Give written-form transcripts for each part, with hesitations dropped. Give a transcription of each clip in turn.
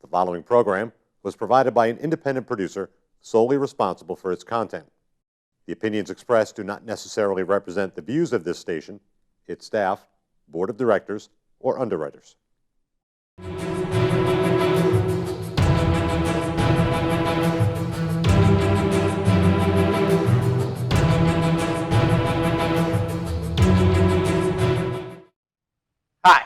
The following program was provided by an independent producer solely responsible for its content. The opinions expressed do not necessarily represent the views of this station, its staff, board of directors, or underwriters. Hi,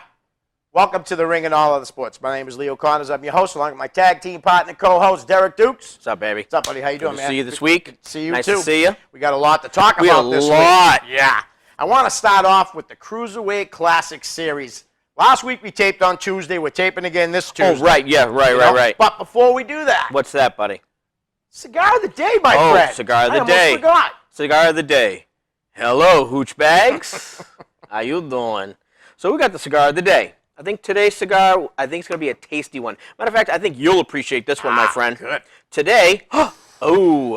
welcome to the Ring and All Other Sports. My name is Leo Connors. I'm your host, along with my tag team partner, co-host, Derek Dukes. What's up, baby? What's up, buddy? How you doing, Good to man? see you this week. Good to see you, nice too. to see you. We got a lot to talk We about got this a lot. week. Yeah. I want to start off with the Cruiserweight Classic Series. Last week we taped on Tuesday. We're taping again this Tuesday. Oh, right. Yeah, right. But before we do that, What's that, buddy? Cigar of the Day, my friend. Oh, Cigar of the I Day. almost forgot. Cigar of the Day. Hello, hooch bags. How you doing? So we got the Cigar of the Day. I think today's cigar, I think it's going to be a tasty one. Matter of fact, I think you'll appreciate this one, my friend. Good. Today,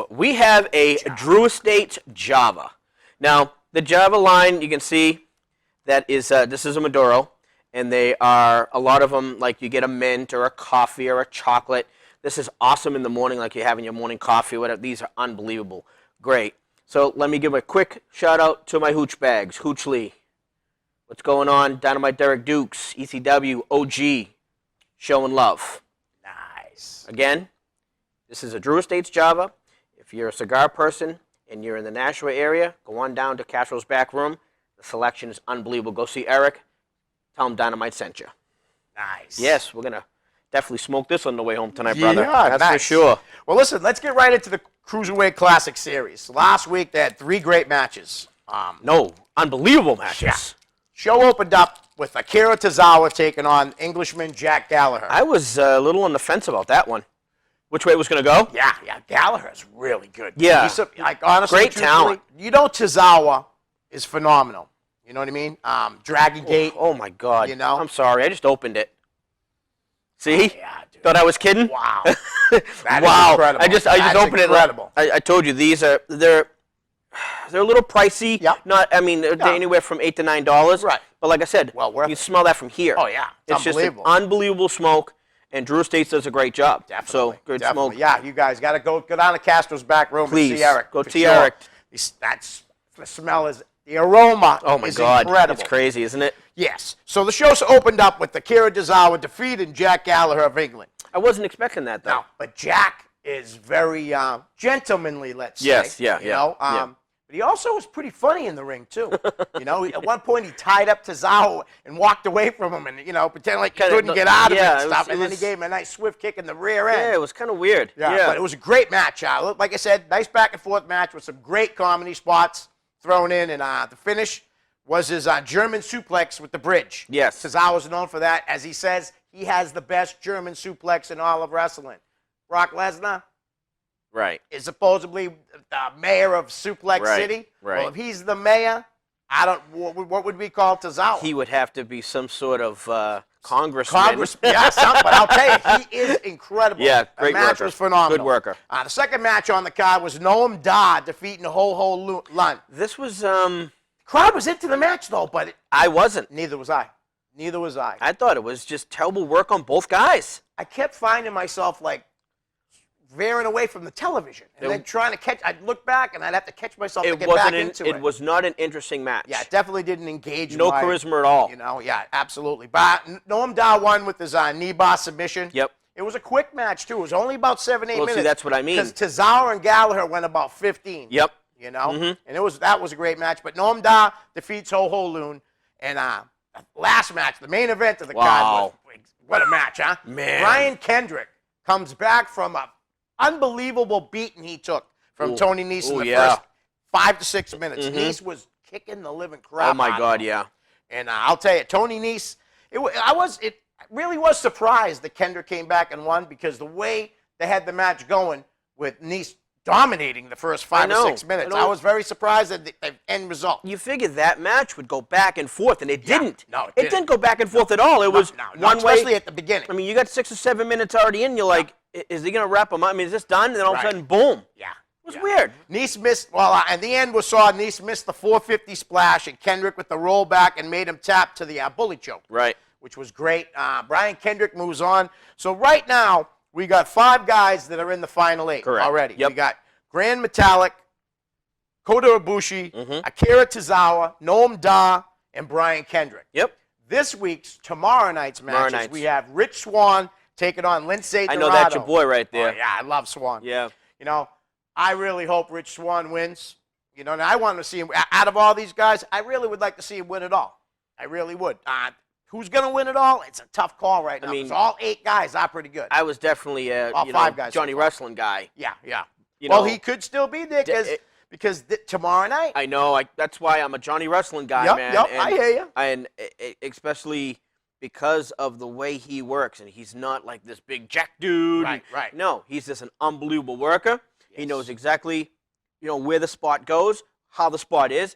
we have a Drew Estate Java. Now, the Java line, you can see that is, this is a Maduro, and they are, a lot of them, like you get a mint or a coffee or a chocolate. This is awesome in the morning, like you're having your morning coffee or whatever. These are unbelievable. Great. So let me give a quick shout out to my hooch bags. Hooch Lee. What's going on? Dynamite Derek Dukes, ECW, OG, showing love. Nice. Again, this is a Drew Estates Java. If you're a cigar person and you're in the Nashua area, go on down to Castro's back room. The selection is unbelievable. Go see Eric. Tell him Dynamite sent you. Nice. Yes, we're going to definitely smoke this on the way home tonight, brother. Yeah, That's nice. for sure. Well, listen, let's get right into the Cruiserweight Classic Series. Last week they had 3 great matches. Unbelievable matches. Yeah. Show opened up with Akira Tozawa taking on Englishman Jack Gallagher. I was a little on the fence about that one. Which way it was going to go? Yeah, Gallagher's really good. Yeah. He's honestly, Great talent. You know Tozawa is phenomenal. You know what I mean? Dragon Gate. Oh, my God. You know? I'm sorry. I just opened it. See? Yeah, dude. Thought I was kidding? Wow. That Wow. is incredible. I just opened incredible. it. I told you they're a little pricey. Yep. They're anywhere from $8 to $9. Right. But like I said, Well, worth you it. smell that from here. Oh, yeah. It's just unbelievable. an unbelievable smoke, and Drew Estates does a great job. Definitely. So good Definitely. smoke. Yeah, you guys got to go down to Castro's back room Please, and see Eric. go for see sure. Eric. That's the smell is the aroma. Oh my is God, incredible. it's crazy, isn't it? Yes. So the show's opened up with Akira Tozawa defeating Jack Gallagher of England. I wasn't expecting that though. No, but Jack is very gentlemanly, let's say. Yes, yeah. But he also was pretty funny in the ring, too. At one point he tied up Tozawa and walked away from him and, pretended like he couldn't get out of it and stuff. And then he gave him a nice swift kick in the rear end. Yeah, it was kind of weird. Yeah, but it was a great match. Like I said, nice back-and-forth match with some great comedy spots thrown in. And the finish was his German suplex with the bridge. Yes. Tozawa's known for that. As he says, he has the best German suplex in all of wrestling. Brock Lesnar Right. is supposedly the mayor of Suplex City. Right. Well, if he's the mayor, what would we call Tozawa? He would have to be some sort of congressman. Yeah, something. But I'll tell you, he is incredible. Yeah, great The match worker. was phenomenal. Good worker. The second match on the card was Noam Dar defeating Ho Lun. This was Crowd was into the match though, but I wasn't. neither was I. I thought it was just terrible work on both guys. I kept finding myself veering away from the television and then trying to catch. I'd look back and I'd have to catch myself to get back into it. It was not an interesting match. Yeah, it definitely didn't engage. No charisma at all. Yeah, absolutely. But Noam Dar won with his knee bar submission. Yep. It was a quick match too. It was only about 7-8 minutes. See, that's what I mean. Because Tozawa and Gallagher went about 15. Yep. And that was a great match. But Noam Dar defeats Ho Lun, and last match, the main event of the card. What a match, huh? Man. Brian Kendrick comes back from a unbelievable beating he took from Tony Nese in the first 5 to 6 minutes. Nese was kicking the living crap Oh my out God, of him. yeah. And I'll tell you, Tony Nese, it really was surprised that Kendrick came back and won because the way they had the match going with Nese dominating the first 5 or 6 minutes, I was very surprised at the end result. You figured that match would go back and forth, and it didn't. No, it didn't go back and forth at all. It was one way. Especially at the beginning. I mean, you got 6 or 7 minutes already in. You're like, is he going to wrap them up? I mean, is this done? And then all of a sudden, boom. Yeah. It was weird. Nese missed, and the end was Nese missed the 450 splash, and Kendrick with the rollback and made him tap to the bully choke. Right. which was great. Brian Kendrick moves on. So right now, we got 5 guys that are in the final 8 Correct. already. Yep. We got Grand Metalik, Kota Ibushi, Akira Tozawa, Noam Dar, and Brian Kendrick. Yep. This week's, tomorrow night's matches, we have Rich Swann taking on Lindsay Dorado. I know that's your boy right there. Oh, yeah, I love Swann. Yeah. You know, I really hope Rich Swann wins. You know, and I want to see him, out of all these guys, I really would like to see him win it all. I really would. Who's going to win it all? It's a tough call right now. I mean, all 8 guys are pretty good. I was definitely a all 5 guys Johnny Wrestling guy. Yeah, yeah. You well, know, he could still be there because tomorrow night. I know. That's why I'm a Johnny Wrestling guy, yep, man. Yep, and, I hear you. And especially because of the way he works, and he's not like this big jack dude. Right, right. No, he's just an unbelievable worker. Yes. He knows exactly, where the spot goes, how the spot is.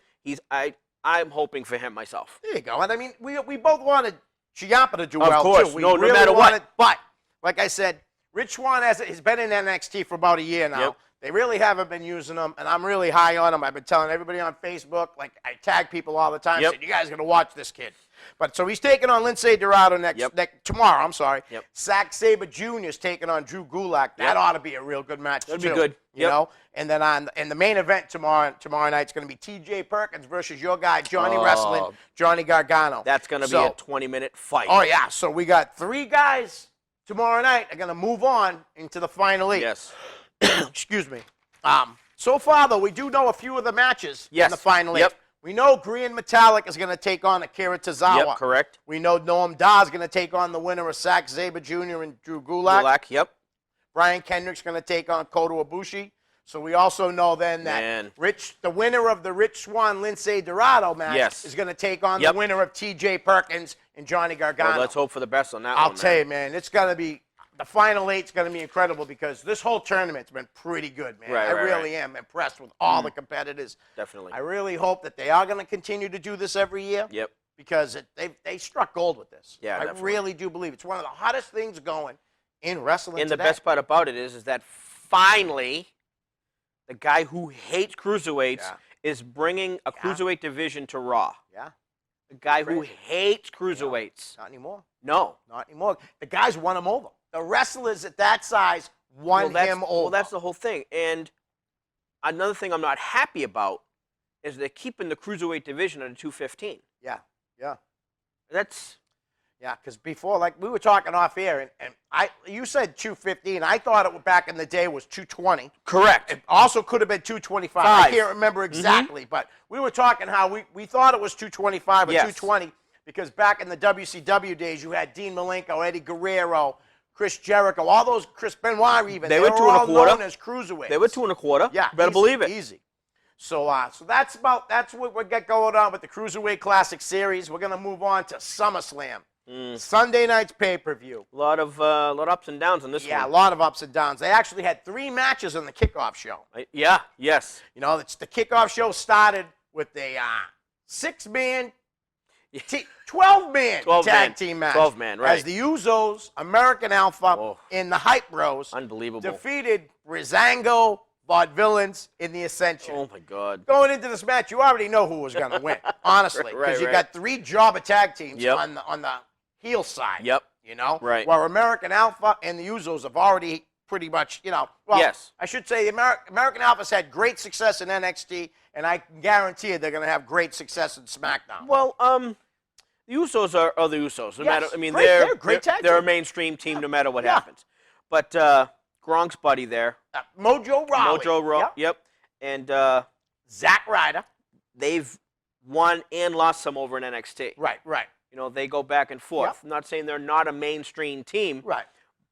I'm hoping for him myself. There you go. And I mean, we both wanted Ciampa to do of well course. too. No matter what. But like I said, Rich Swann has been in NXT for about a year now. Yep. They really haven't been using him, and I'm really high on him. I've been telling everybody on Facebook, like I tag people all the time, saying, you guys got to watch this kid. But so he's taking on Lindsay Dorado tomorrow. I'm sorry. Yep. Zack Sabre Jr. is taking on Drew Gulak. That ought to be a real good match. That'd be good. You know. And then in the main event tomorrow night, it's going to be T.J. Perkins versus your guy Johnny Wrestling, Johnny Gargano. That's going to be a 20-minute fight. Oh yeah. So we got 3 guys tomorrow night are going to move on into the final 8. Yes. Excuse me. So far, though, we do know a few of the matches in the final 8. Yep. We know Grand Metalik is going to take on Akira Tozawa. Yep, correct. We know Noam Dar is going to take on the winner of Zack Sabre Jr. and Drew Gulak. Yep. Brian Kendrick's going to take on Kota Ibushi. So we also know then that the winner of the Rich Swann Lindsay Dorado match is going to take on the winner of T.J. Perkins and Johnny Gargano. Well, let's hope for the best on that one. I'll tell you, man, it's going to be. The final 8's going to be incredible because this whole tournament's been pretty good, man. I really am impressed with all the competitors. Definitely. I really hope that they are going to continue to do this every year. Yep. Because they struck gold with this. Yeah, I really do believe it's one of the hottest things going in wrestling And today. the best part about it is that finally the guy who hates cruiserweights is bringing a cruiserweight division to Raw. Yeah. The guy who hates cruiserweights. Not anymore. No. Not anymore. The guys won him over. The wrestlers at that size won him over. Well, that's the whole thing. And another thing I'm not happy about is they're keeping the cruiserweight division at a 215. Yeah, yeah. Yeah, because before, like we were talking off air, and you said 215. I thought it back in the day was 220. Correct. It also could have been 225. I can't remember exactly, but we were talking how we thought it was 225 or 220 because back in the WCW days, you had Dean Malenko, Eddie Guerrero, Chris Jericho, all those, Chris Benoit even. They were 2 all 1/4. known as cruiserweights. They were 2 1/4. Yeah, better believe it. Easy. So that's what we got going on with the Cruiserweight Classic Series. We're gonna move on to SummerSlam. Sunday night's pay-per-view. A lot of ups and downs on this one. Yeah, a lot of ups and downs. They actually had 3 matches on the kickoff show. Yes. You know, the kickoff show started with a 6-man, 12-man tag team match. 12-man, right. As the Usos, American Alpha, and the Hype Bros Unbelievable. defeated Breezango, Vaudevillains in the Ascension. Oh, my God. Going into this match, you already know who was going to win, honestly, because you got 3 jobber tag teams on the heel side. Yep. You know? Right. Where American Alpha and the Usos have already pretty much, I should say the American Alpha's had great success in NXT, and I can guarantee you they're going to have great success in SmackDown. Well, the Usos are the Usos. No matter, I mean, they're a great tag they're a team. mainstream team no matter what happens. But Gronk's buddy there. Mojo Rawley. Yep. And Zack Ryder. They've won and lost some over in NXT. Right. You know, they go back and forth. I'm not saying they're not a mainstream team. Right.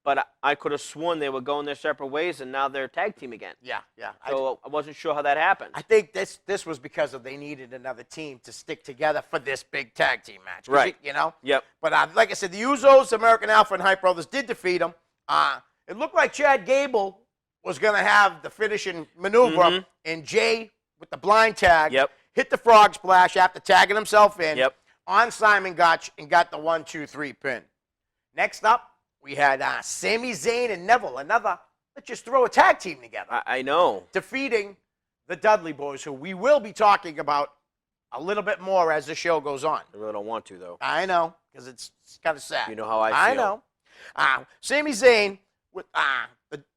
But I could have sworn they were going their separate ways, and now they're a tag team again. Yeah. So I wasn't sure how that happened. I think this was because they needed another team to stick together for this big tag team match. Right. You know? Yep. But like I said, the Usos, American Alpha, and Hype Brothers did defeat them. It looked like Chad Gable was going to have the finishing maneuver, and Jay, with the blind tag, hit the frog splash after tagging himself in on Simon Gotch and got the 1-2-3 pin. Next up, we had Sami Zayn and Neville, let's just throw a tag team together. I know. Defeating the Dudley Boys, who we will be talking about a little bit more as the show goes on. I really don't want to, though. I know, because it's kind of sad. You know how I feel. I know. Sami Zayn,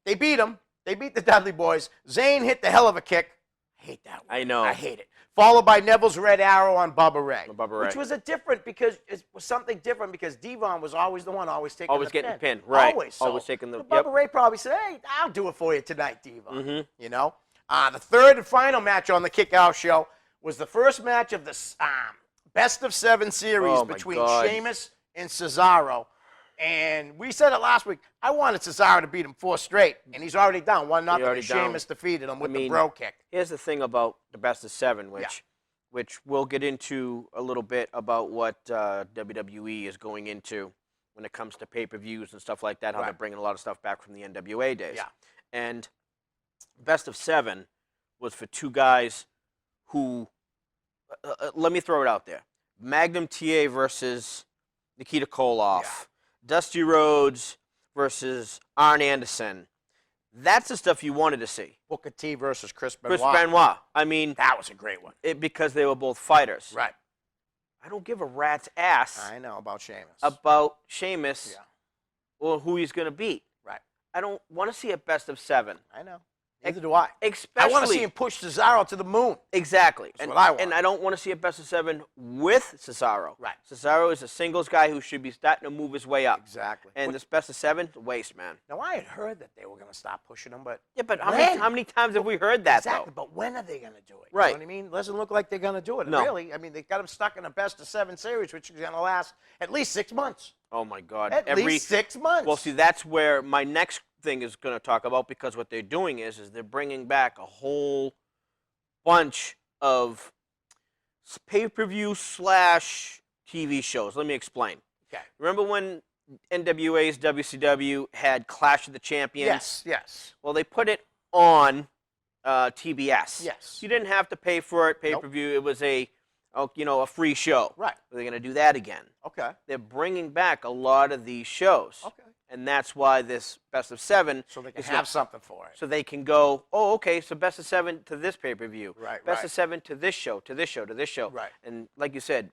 they beat him. They beat the Dudley Boys. Zayn hit the hell of a kick. I hate that one. I know. I hate it. Followed by Neville's Red Arrow on Bubba Ray. Which was it was something different because Devon was always the one taking getting the pin. Right. Always. So always taking the Bubba Ray probably said, hey, I'll do it for you tonight, Devon. Mm-hmm. You know? The third and final match on the Kick-Out show was the first match of the Best of 7 series between Sheamus and Cesaro. And we said it last week. I wanted Cesaro to beat him 4 straight, and he's already down 1-0. Sheamus defeated him with the bro kick. Here's the thing about the Best of 7, which we'll get into a little bit about what WWE is going into when it comes to pay-per-views and stuff like that, how they're bringing a lot of stuff back from the NWA days. Yeah. And Best of 7 was for 2 guys who, let me throw it out there. Magnum TA versus Nikita Koloff. Yeah. Dusty Rhodes versus Arn Anderson. That's the stuff you wanted to see. Booker T versus Chris Benoit. Chris Benoit. I mean, that was a great one. Because they were both fighters. Right. I don't give a rat's ass. I know about Sheamus. Or who he's going to beat. Right. I don't want to see a Best of 7. I know. Neither do I. Especially, I want to see him push Cesaro to the moon. Exactly. That's what I want. And I don't want to see a Best of 7 with Cesaro. Right. Cesaro is a singles guy who should be starting to move his way up. Exactly. And this Best of 7, waste, man. Now, I had heard that they were going to stop pushing him, but... Yeah, but how many times have we heard that, exactly, though? But when are they going to do it? Right. You know what I mean? It doesn't look like they're going to do it. No. Really. I mean, they got him stuck in a Best of 7 series, which is going to last at least 6 months. Oh, my God. At least 6 months. Well, see, that's where my next thing is going to talk about, because what they're doing is they're bringing back a whole bunch of pay-per-view / TV shows. Let me explain. Okay. Remember when NWA's WCW had Clash of the Champions? Yes. Well, they put it on TBS. Yes. You didn't have to pay for it, pay-per-view. Nope. It was a free show. Right. They're going to do that again. Okay. They're bringing back a lot of these shows. Okay. And that's why this Best of 7... So they can have something for it. So they can go, oh, okay, so Best of 7 to this pay-per-view. Right, Best of 7 to this show, to this show, to this show. Right. And like you said,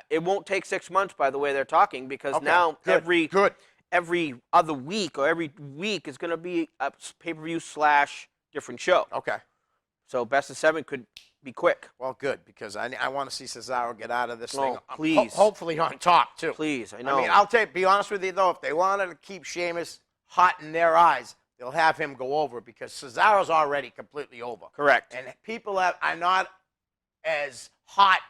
it won't take 6 months, by the way they're talking, because now every other week or every week is going to be a pay-per-view / different show. Okay. So Best of 7 could be quick. Well, good, because I want to see Cesaro get out of this thing. Please. Hopefully on top, too. Please, I know. I mean, be honest with you, though, if they wanted to keep Sheamus hot in their eyes, they'll have him go over, because Cesaro's already completely over. Correct. And people are not as hot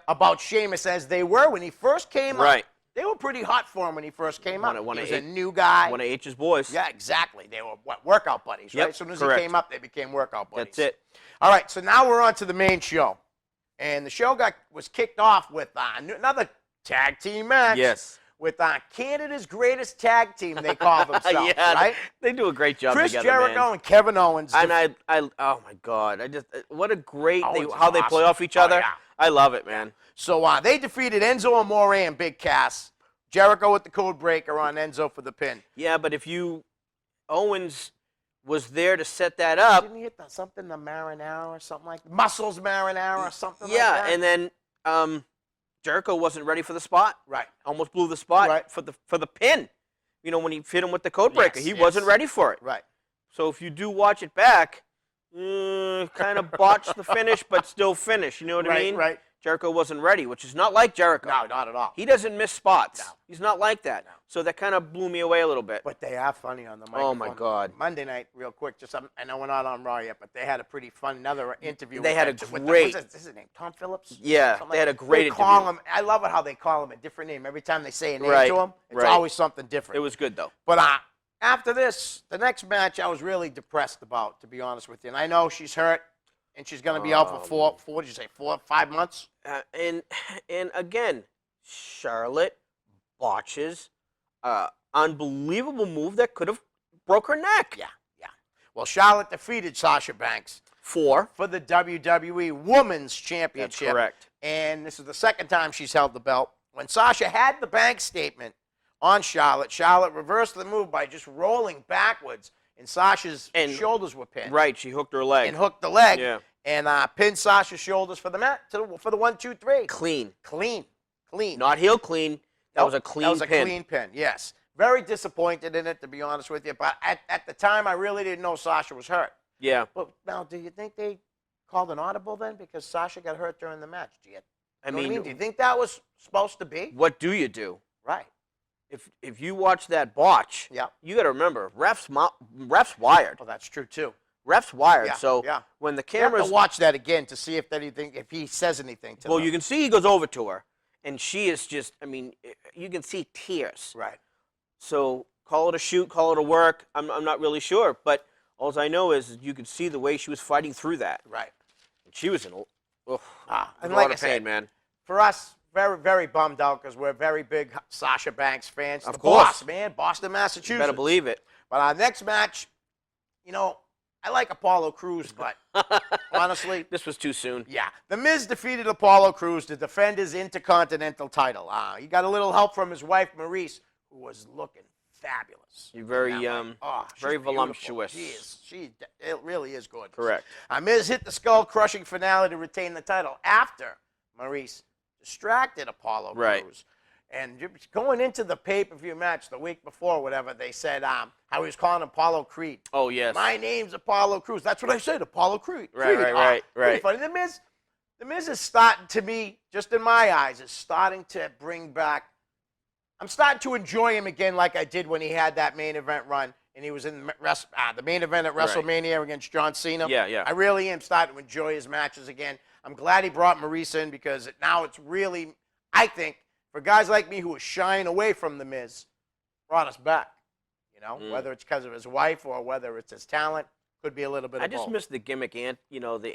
about Sheamus as they were when he first came up. They were pretty hot for him when he first came up. He was a new guy. One of H's boys. Yeah, exactly. They were workout buddies, right? As soon as he came up, they became workout buddies. That's it. All right, so now we're on to the main show. And the show was kicked off with another tag team match. Yes. With Canada's greatest tag team, they call themselves, right? They do a great job Chris together, Jericho and Kevin Owens. And oh my God, what a great, how they awesome. play off each other. Yeah. I love it, man. So they defeated Enzo Amore and Big Cass. Jericho with the code breaker on Enzo for the pin. Yeah, but Owens was there to set that up. Didn't he hit something, the marinara or something like that? Muscles marinara or something like that? Yeah, and then Jericho wasn't ready for the spot. Right. Almost blew the spot for the pin. When he hit him with the code breaker, he wasn't ready for it. Right. So if you do watch it back, kind of botched the finish, but still finished. You know what I mean? Right. Jericho wasn't ready, which is not like Jericho. No, not at all. He doesn't miss spots. No. He's not like that. No. So that kind of blew me away a little bit. But they are funny on the microphone. Oh, my God. Monday night, real quick, I know we're not on Raw yet, but they had a pretty fun, another interview. They had a What's great... his name? Tom Phillips? Yeah, they had a great interview. I love it how they call him a different name. Every time they say a name to him, it's always something different. It was good, though. But after this, the next match I was really depressed about, to be honest with you. And I know she's hurt, and she's going to be out for 4 or 5 months? And again, Charlotte botches unbelievable move that could have broke her neck. Yeah. Well, Charlotte defeated Sasha Banks for the WWE Women's Championship. That's correct. And this is the second time she's held the belt. When Sasha had the Banks statement on Charlotte reversed the move by just rolling backwards, and Sasha's shoulders were pinned. Right, she hooked her leg. And hooked the leg. Yeah. And pinned Sasha's shoulders for the mat for the 1, 2, 3. Clean. Clean. Not heel clean. That was a clean That was a pin. clean pin, yes. Very disappointed in it, to be honest with you. But at the time, I really didn't know Sasha was hurt. Yeah. But now, do you think they called an audible then because Sasha got hurt during the match? Do you think that was supposed to be? What do you do? Right. If you watch that botch, Yeah. you got to remember, refs wired. Well, that's true too. Refs wired. Yeah, So yeah. when the You have cameras, to watch that again to see if he says anything to well, them. you can see he goes over to her, and she is just, I mean, you can see tears. Right. So call it a shoot, call it a work. I'm not really sure, but all I know is you could see the way she was fighting through that. Right. She was in a And a like lot I of pain, said, man. for us, very, very bummed out because we're very big Sasha Banks fans. Of The course. boss, man, Boston, Massachusetts. You better believe it. But our next match, I like Apollo Crews, but honestly, This was too soon. yeah. The Miz defeated Apollo Crews to defend his Intercontinental title. He got a little help from his wife, Maurice, who was looking fabulous. You're very, in that way. She's very beautiful. voluptuous. It really is gorgeous. Correct. Miz hit the skull-crushing finale to retain the title after Maurice distracted Apollo Right. Crews. And going into the pay-per-view match the week before, whatever, they said how he was calling Apollo Creed. Oh, yes. My name's Apollo Crews. That's what I said, Apollo Creed. Right, Creed. right. Pretty funny. The Miz is starting to me, just in my eyes, is starting to bring back. I'm starting to enjoy him again like I did when he had that main event run and he was in the main event at WrestleMania against John Cena. Yeah. I really am starting to enjoy his matches again. I'm glad he brought Maurice in because now it's really, I think, for guys like me who were shying away from The Miz, brought us back. Whether it's because of his wife or whether it's his talent, could be a little bit of I just both. miss the gimmick the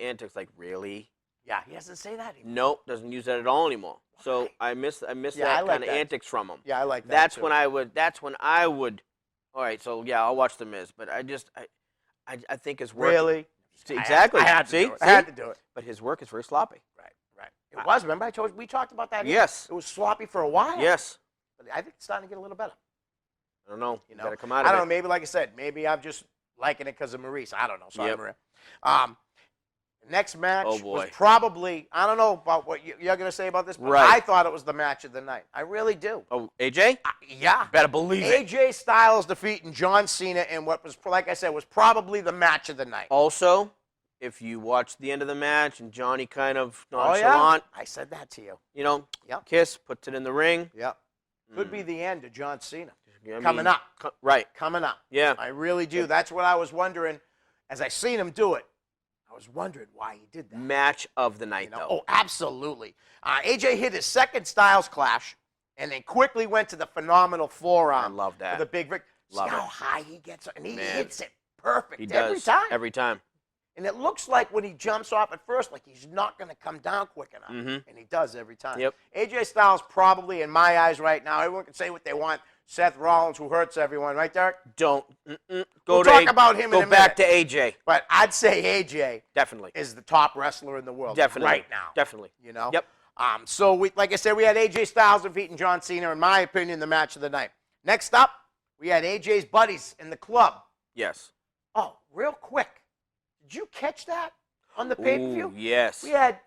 antics. Like, really? Yeah, he doesn't say that anymore. Nope, doesn't use that at all anymore. So Right. I miss Yeah, I that like kind of that. antics from him. Yeah, I like that. That's too. when I would. All right, so yeah, I'll watch The Miz, but I think his work. Really? See, exactly. I had to See? do it. I had to do it. But his work is very sloppy. Right. It was. Remember, we talked about that. Yes. It was sloppy for a while. Yes. But I think it's starting to get a little better. I don't know. You know, Gotta come out I of don't it. know. Maybe, like I said, maybe I'm just liking it because of Maurice. I don't know. Sorry, Yep. Maria. Next match Oh, boy. was probably, I don't know about what you're going to say about this, but Right. I thought it was the match of the night. I really do. Oh, AJ? Yeah. Better believe it. AJ Styles defeating John Cena in what was, like I said, was probably the match of the night. Also, if you watch the end of the match and Johnny kind of Oh, nonchalant, yeah. I said that to you. Yep. Kiss, puts it in the ring. Yep. Could be the end of John Cena. I Coming mean, up. Right. Coming up. Yeah. I really do. That's what I was wondering. As I seen him do it, I was wondering why he did that. Match of the night, though. Oh, absolutely. AJ hit his second Styles clash and then quickly went to the phenomenal forearm. I love that. For the big victory. Love See how it. high he gets, and he Man. hits it perfect He every does. time. Every time. And it looks like when he jumps off at first, like he's not going to come down quick enough. Mhm. And he does every time. Yep. AJ Styles probably, in my eyes right now, everyone can say what they want. Seth Rollins, who hurts everyone, right, Derek? Don't. We'll Go to talk about him in Go a back minute. to AJ. But I'd say AJ Definitely. is the top wrestler in the world Definitely. right now. Definitely. Yep. So, like I said, we had AJ Styles defeating John Cena, in my opinion, the match of the night. Next up, we had AJ's buddies in the club. Yes. Oh, real quick. Did you catch that on the pay-per-view? Ooh, yes. We had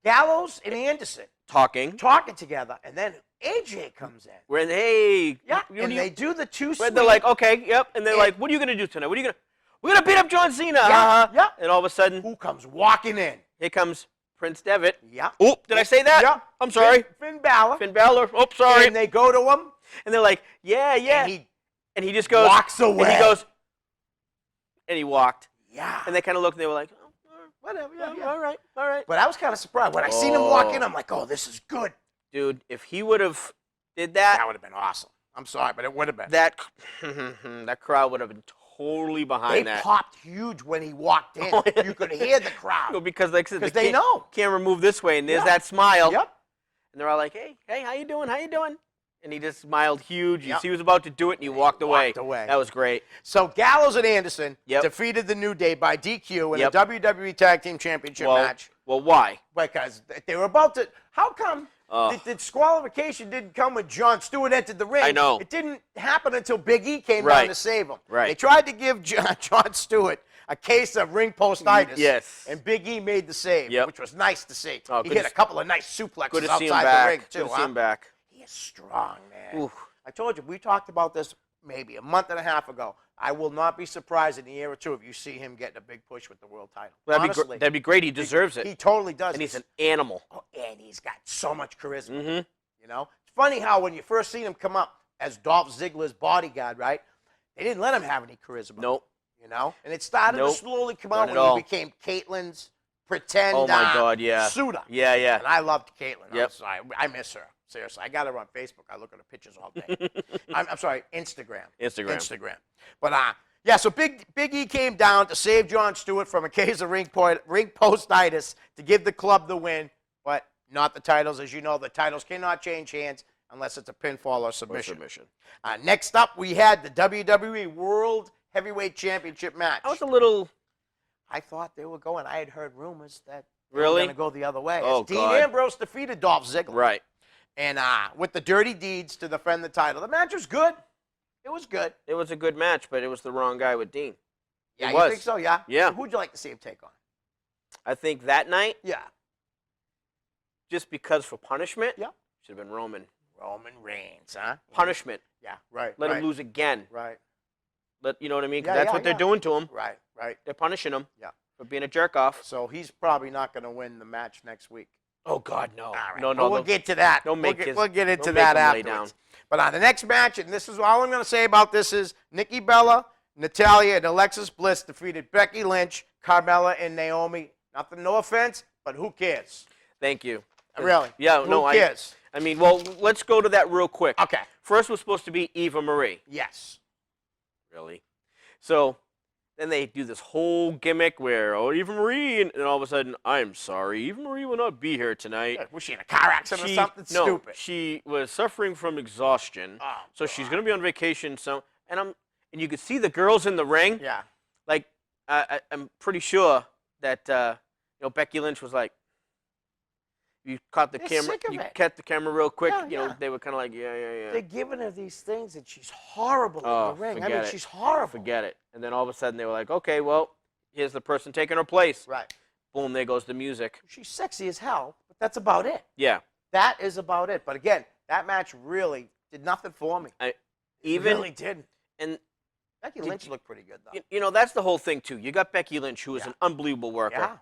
Gallows and Anderson Talking. talking together, and then AJ comes in. When, hey. Yeah, you- and you- they do the two when they're like, okay, yep. And they're And- like, what are you going to do tonight? What are you going to? We're going to beat up John Cena. Yeah, yeah. And all of a sudden, who comes walking in? here comes Prince Devitt. Yeah. Oh, did I say that? Yeah. I'm sorry. Finn Balor. Finn Balor. Oh, sorry. And they go to him, And they're like, yeah. and he he just goes. walks away. And he goes. And he walked. Yeah. And they kind of looked and they were like, oh, Whatever, yeah. all right. But I was kind of surprised. When I seen him walk in, I'm like, oh, this is good. Dude, if he would have did That that, would have been awesome. I'm sorry, but it would have been. that crowd would have been totally They behind that. popped huge when he walked in. Oh, yeah. You could hear the No, crowd. because like I said, Because they know. camera moved this way and there's Yeah. that smile. Yep. And they're all like, hey, how you doing? How you doing? And he just smiled huge. You Yep. see he was about to do it and he walked away. walked away. That was great. So Gallows and Anderson Yep. defeated the New Day by DQ in Yep. a WWE Tag Team Championship match. Well, why? Because they were about to. How come Oh. the disqualification didn't come when Jon Stewart entered the ring? I know. It didn't happen until Big E came Right. down to save him. Right. They tried to give Jon Stewart a case of ring postitis. Yes. And Big E made the save, Yep. which was nice to see. Oh, he good hit to a couple of nice suplexes Good to see him outside back. the ring, too. Good to see him back. He He is strong, man. Oof. I told you, we talked about this maybe a month and a half ago. I will not be surprised in a year or two if you see him getting a big push with the world title. Honestly, That'd be great. He deserves it. He totally does. And he's an animal. Oh, and he's got so much charisma. Mm-hmm. You know, it's funny how when you first seen him come up as Dolph Ziggler's bodyguard, right? They didn't let him have any charisma. Nope. You know, and it started to slowly come out Not when at all. he became Caitlin's pretend. Oh my God, yeah. Suitor. Yeah, yeah. And I loved Caitlyn. Yep. I miss her. Seriously, I got her on Facebook. I look at her pictures all day. I'm sorry, Instagram. Instagram. But yeah. So Big E came down to save Jon Stewart from a case of ring postitis to give the club the win, but not the titles. As you know, the titles cannot change hands unless it's a pinfall or submission. Next up, we had the WWE World Heavyweight Championship match. I was a little. I thought they were going. I had heard rumors that they Really? were going to go the other way. Oh, Dean God. Ambrose defeated Dolph Ziggler. Right. And with the Dirty Deeds to defend the title. The match was good. It was good. It was a good match, but it was the wrong guy with Dean. Yeah, It you was. think so? Yeah? Yeah. So who'd you like to see him take on? I think that night, Yeah. just because for punishment, Yeah. should have been Roman. Roman Reigns, huh? Punishment. Yeah, right. Let right, him lose again. Right, You know what I mean? 'Cause Yeah, that's yeah, what they're yeah. doing to him. right, right. They're punishing him Yeah. for being a jerk off. So he's probably not going to win the match next week. Oh God, no. All right. No, Well, we'll get to that. don't make his- we'll get into don't make that him lay afterwards. down. But on the next match, and this is all I'm going to say about this is Nikki Bella, Natalya, and Alexis Bliss defeated Becky Lynch, Carmella, and Naomi. Nothing, no offense, but who cares? Thank you. Really? Yeah, Who no, cares? I mean, well, let's go to that real quick. Okay. First was supposed to be Eva Marie. Yes. Really? So then they do this whole gimmick where, oh, Eva Marie, and all of a sudden, I'm sorry, Eva Marie will not be here tonight. Was she in a car accident or something no, stupid? she was suffering from exhaustion, Oh, so she's going to be on vacation. And you could see the girls in the ring. Yeah. Like, I'm pretty sure that Becky Lynch was like, you caught the They're camera, sick of you it. kept the camera real quick. Yeah, you know, yeah. they were kind of like, yeah. They're giving her these things, and she's horrible Oh, in the ring. I forget mean, it. she's horrible. Forget it. And then all of a sudden they were like, okay, well, here's the person taking her place. Right. Boom, there goes the music. She's sexy as hell, but that's about it. Yeah. That is about it. But again, that match really did nothing for me. It really didn't. And Becky Lynch looked pretty good, though. you know, that's the whole thing too. You got Becky Lynch, who is an unbelievable worker.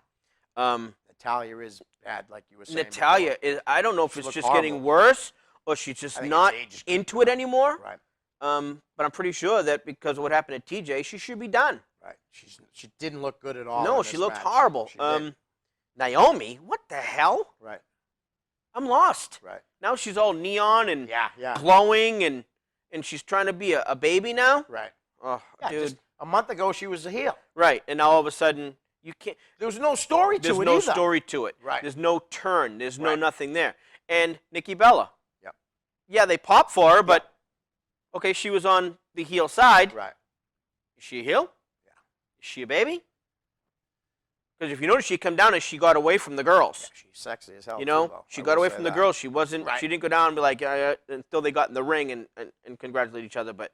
Yeah. Natalya is bad, like you were saying. Natalya before. is, I don't know if She it's looked just horrible. getting worse or she's just I think not it's age is into it anymore. Right. But I'm pretty sure that because of what happened to TJ, she should be done. Right. She didn't look good at all. No, in she this looked match. horrible. She did. Naomi, what the hell? Right. I'm lost. Right. Now she's all neon and Yeah. glowing and she's trying to be a baby now. Right. Oh, Yeah, dude. just a month ago she was a heel. Right, and now all of a sudden you can't. There was no story to There's it no either. story to it. Right. There's no turn. There's no Right. nothing there. And Nikki Bella. Yep. Yeah, they popped for her, but okay, she was on the heel side. Right. Is she a heel? Yeah. Is she a baby? Because if you notice, she come down and she got away from the girls. Yeah, she's sexy as hell. You know, too, though. she I got will away say from the that. girls. She wasn't. Right. She didn't go down and be like until they got in the ring and congratulate each other. But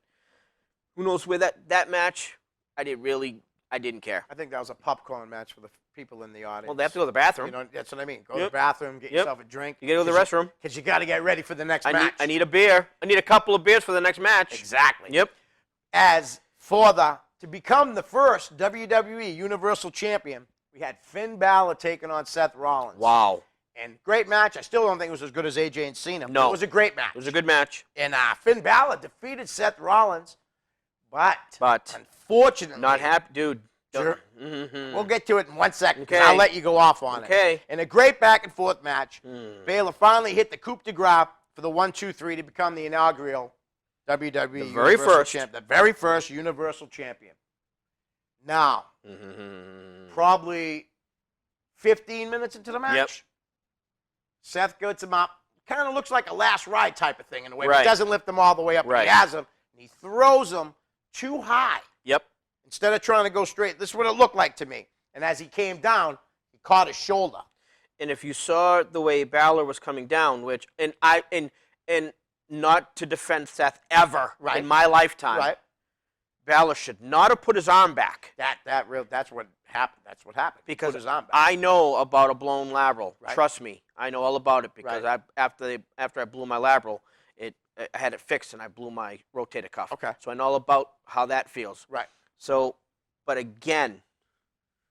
who knows where that match? I didn't care. I think that was a popcorn match for the people in the audience. Well, they have to go to the bathroom. You know, that's what I mean. Go to Yep. the bathroom, get Yep. yourself a drink. You gotta go to the restroom. Because you got to get ready for the next match. I need a beer. I need a couple of beers for the next match. Exactly. Yep. As for to become the first WWE Universal Champion, we had Finn Balor taking on Seth Rollins. Wow. And great match. I still don't think it was as good as AJ and Cena. No. But it was a great match. It was a good match. And Finn Balor defeated Seth Rollins, but unfortunately, Not happy, dude. Sure. Mm-hmm. We'll get to it in 1 second. 'Cause Okay. I'll let you go off on it. Okay. In a great back and forth match, Balor finally hit the coup de grace for the 1-2-3 to become the inaugural WWE The very Universal first. Champion, the very first Universal Champion. Now, probably 15 minutes into the match, Yep. Seth gets him up. Kind of looks like a last ride type of thing in a way, but Right. doesn't lift him all the way up. Right. He has him, and he throws him too high. Yep. Instead of trying to go straight, this is what it looked like to me. And as he came down, he caught his shoulder. And if you saw the way Balor was coming down, which and not to defend Seth ever Right. in my lifetime, Right. Balor should not have put his arm back. That's what happened. That's what happened. He Because put his arm back. I know about a blown labral. Right. Trust me, I know all about it because Right. after I blew my labral, I had it fixed and I blew my rotator cuff. Okay. So I know all about how that feels. Right. So, but again,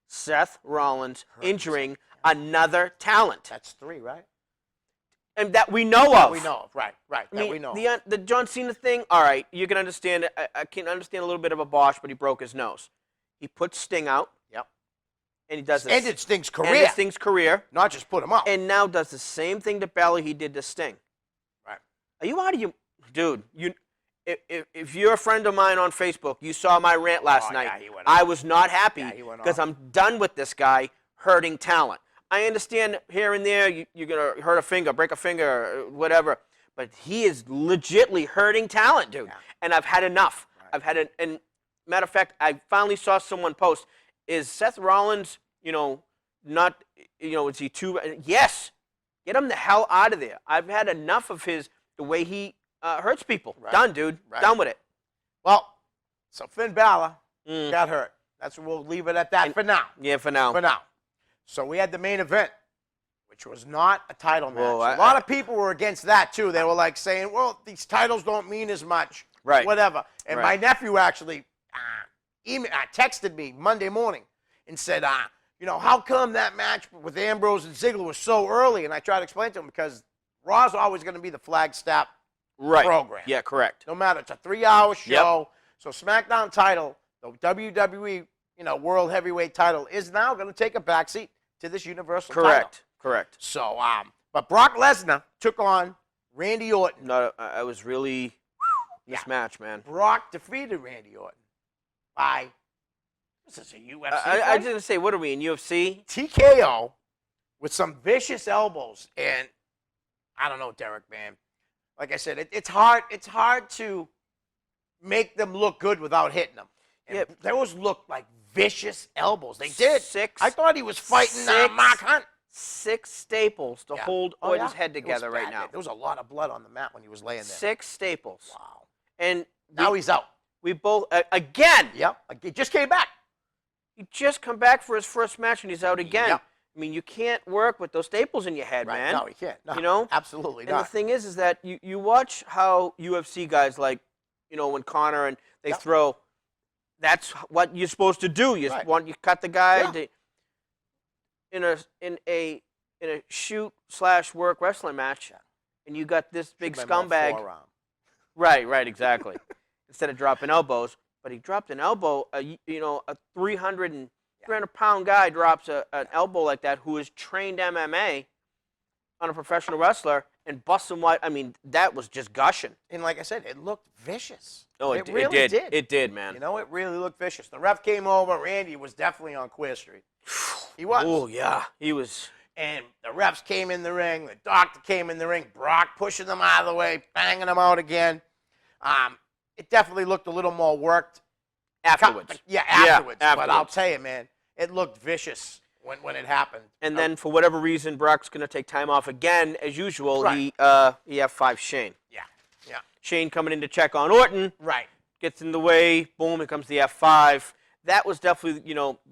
Seth Rollins injuring another talent. That's 3, right? And that we know of. We know of. Right. I That mean, we know. the John Cena thing, all right, you can understand it. I can understand a little bit of a Bosch, but he broke his nose. He put Sting out. Yep. And he does this. Ended Sting's career. Ended Sting's career. Not just put him out. And now does the same thing to Balor he did to Sting. Right. Are you out of your... Dude, if you're a friend of mine on Facebook, you saw my rant last night. Yeah, he went I off. was not happy Yeah, he went because off. I'm done with this guy hurting talent. I understand here and there you're going to hurt a finger, break a finger, whatever. But he is legitly hurting talent, dude. Yeah. And I've had enough. Right. I've had it. And matter of fact, I finally saw someone post, is Seth Rollins, not, is he too... Yes. Get him the hell out of there. I've had enough of the way he hurts people. Right. Done, dude. Right. Done with it. Well, so Finn Balor got hurt. We'll leave it at that for now. Yeah, for now. For now. So we had the main event, which was not a title match. Well, A lot of people were against that, too. They were like saying, well, these titles don't mean as much. Right. Whatever. And Right. my nephew actually texted me Monday morning and said, how come that match with Ambrose and Ziggler was so early? And I tried to explain to him because Raw's always going to be the flagstaff program. Yeah, correct. No matter. It's a 3-hour show. So SmackDown title, the WWE World Heavyweight title, is now going to take a backseat to this Universal title. Correct. So, but Brock Lesnar took on Randy Orton. No, I was really this match, man. Brock defeated Randy Orton by, this is a UFC I fight? was going to say, what are we in UFC? TKO with some vicious elbows. And I don't know, Derek, man. Like I said, it's hard to make them look good without hitting them. And those looked like vicious elbows. They did. I thought he was fighting Mark Hunt. 6 staples to hold Orton's head together right now. There was a lot of blood on the mat when he was laying there. 6 staples. Wow. And Now he's out. we both, again. Yep. He just came back. He just come back for his first match and he's out again. Yep. I mean, you can't work with those staples in your head, Right. man. No, he can't. No, absolutely And not. the thing is that you watch how UFC guys like, when Conor and they throw, that's what you're supposed to do. You cut the guy in a shoot/work wrestling match, and you got this big scumbag. Right, exactly. Instead of dropping elbows, but he dropped an elbow. A 300-pound guy drops an elbow like that, who is trained MMA on a professional wrestler, and busts him wide. I mean, that was just gushing. And like I said, it looked vicious. Oh, it really did. It did, man. It really looked vicious. The ref came over. Randy was definitely on Queer Street. He was. Oh, yeah. He was. And the refs came in the ring. The doctor came in the ring. Brock pushing them out of the way, banging them out again. It definitely looked a little more worked. Afterwards. Afterwards. But afterwards. I'll tell you, man, it looked vicious when it happened. And then, for whatever reason, Brock's going to take time off again, as usual. Right. He F5 Shane. Yeah. Shane coming in to check on Orton. Right. Gets in the way. Boom, here comes the F5. That was definitely,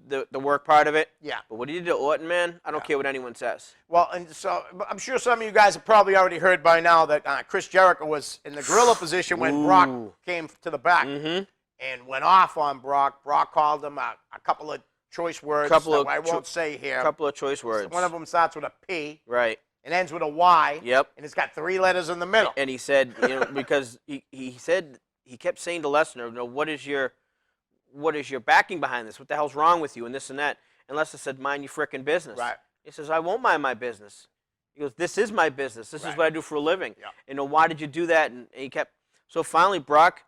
the work part of it. Yeah. But what he did to Orton, man, I don't care what anyone says. Well, and so I'm sure some of you guys have probably already heard by now that Chris Jericho was in the gorilla position when Brock came to the back and went off on Brock. Brock called him a couple of choice words that I won't say here. A couple of choice words. One of them starts with a P. Right. And ends with a Y. Yep. And it's got 3 letters in the middle. And he said, because he said, he kept saying to Lesnar, what is your backing behind this? What the hell's wrong with you? And this and that. And Lesnar said, mind your frickin' business. Right. He says, I won't mind my business. He goes, this is my business. This is what I do for a living. Yeah. And why did you do that? And he kept. So finally, Brock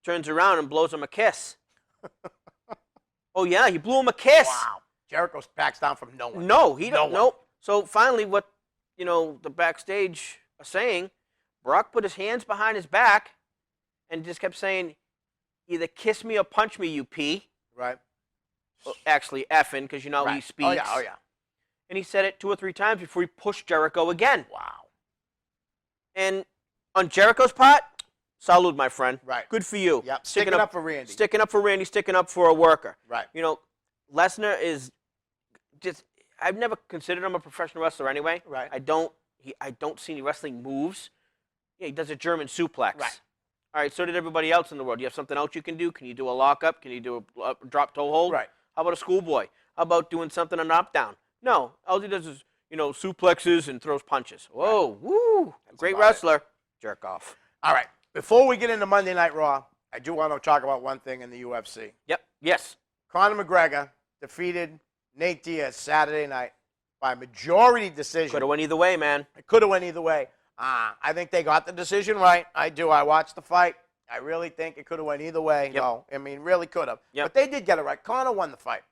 turns around and blows him a kiss. Oh, yeah, he blew him a kiss. Wow. Jericho backs down from no one. No, he don't. Nope. So finally, what the backstage are saying, Brock put his hands behind his back and just kept saying, either kiss me or punch me, you P. Right. Well, actually, effing, because he speaks. Oh, yeah. And he said it 2 or 3 times before he pushed Jericho again. Wow. And on Jericho's part, salute, my friend. Right. Good for you. Yep. Sticking up for Randy. Sticking up for Randy, sticking up for a worker. Right. Lesnar is just, I've never considered him a professional wrestler anyway. Right. I don't see any wrestling moves. Yeah, he does a German suplex. Right. All right, so did everybody else in the world. You have something else you can do? Can you do a lockup? Can you do a drop toe hold? Right. How about a schoolboy? How about doing something a knockdown? No, all he does is, suplexes and throws punches. Whoa, woo, great wrestler. Jerk off. All right. Before we get into Monday Night Raw, I do want to talk about one thing in the UFC. Yep, yes. Conor McGregor defeated Nate Diaz Saturday night by majority decision. Could have went either way, man. It could have went either way. I think they got the decision right. I do. I watched the fight. I really think it could have went either way. Yep. No, I mean, really could have. Yep. But they did get it right. Conor won the fight.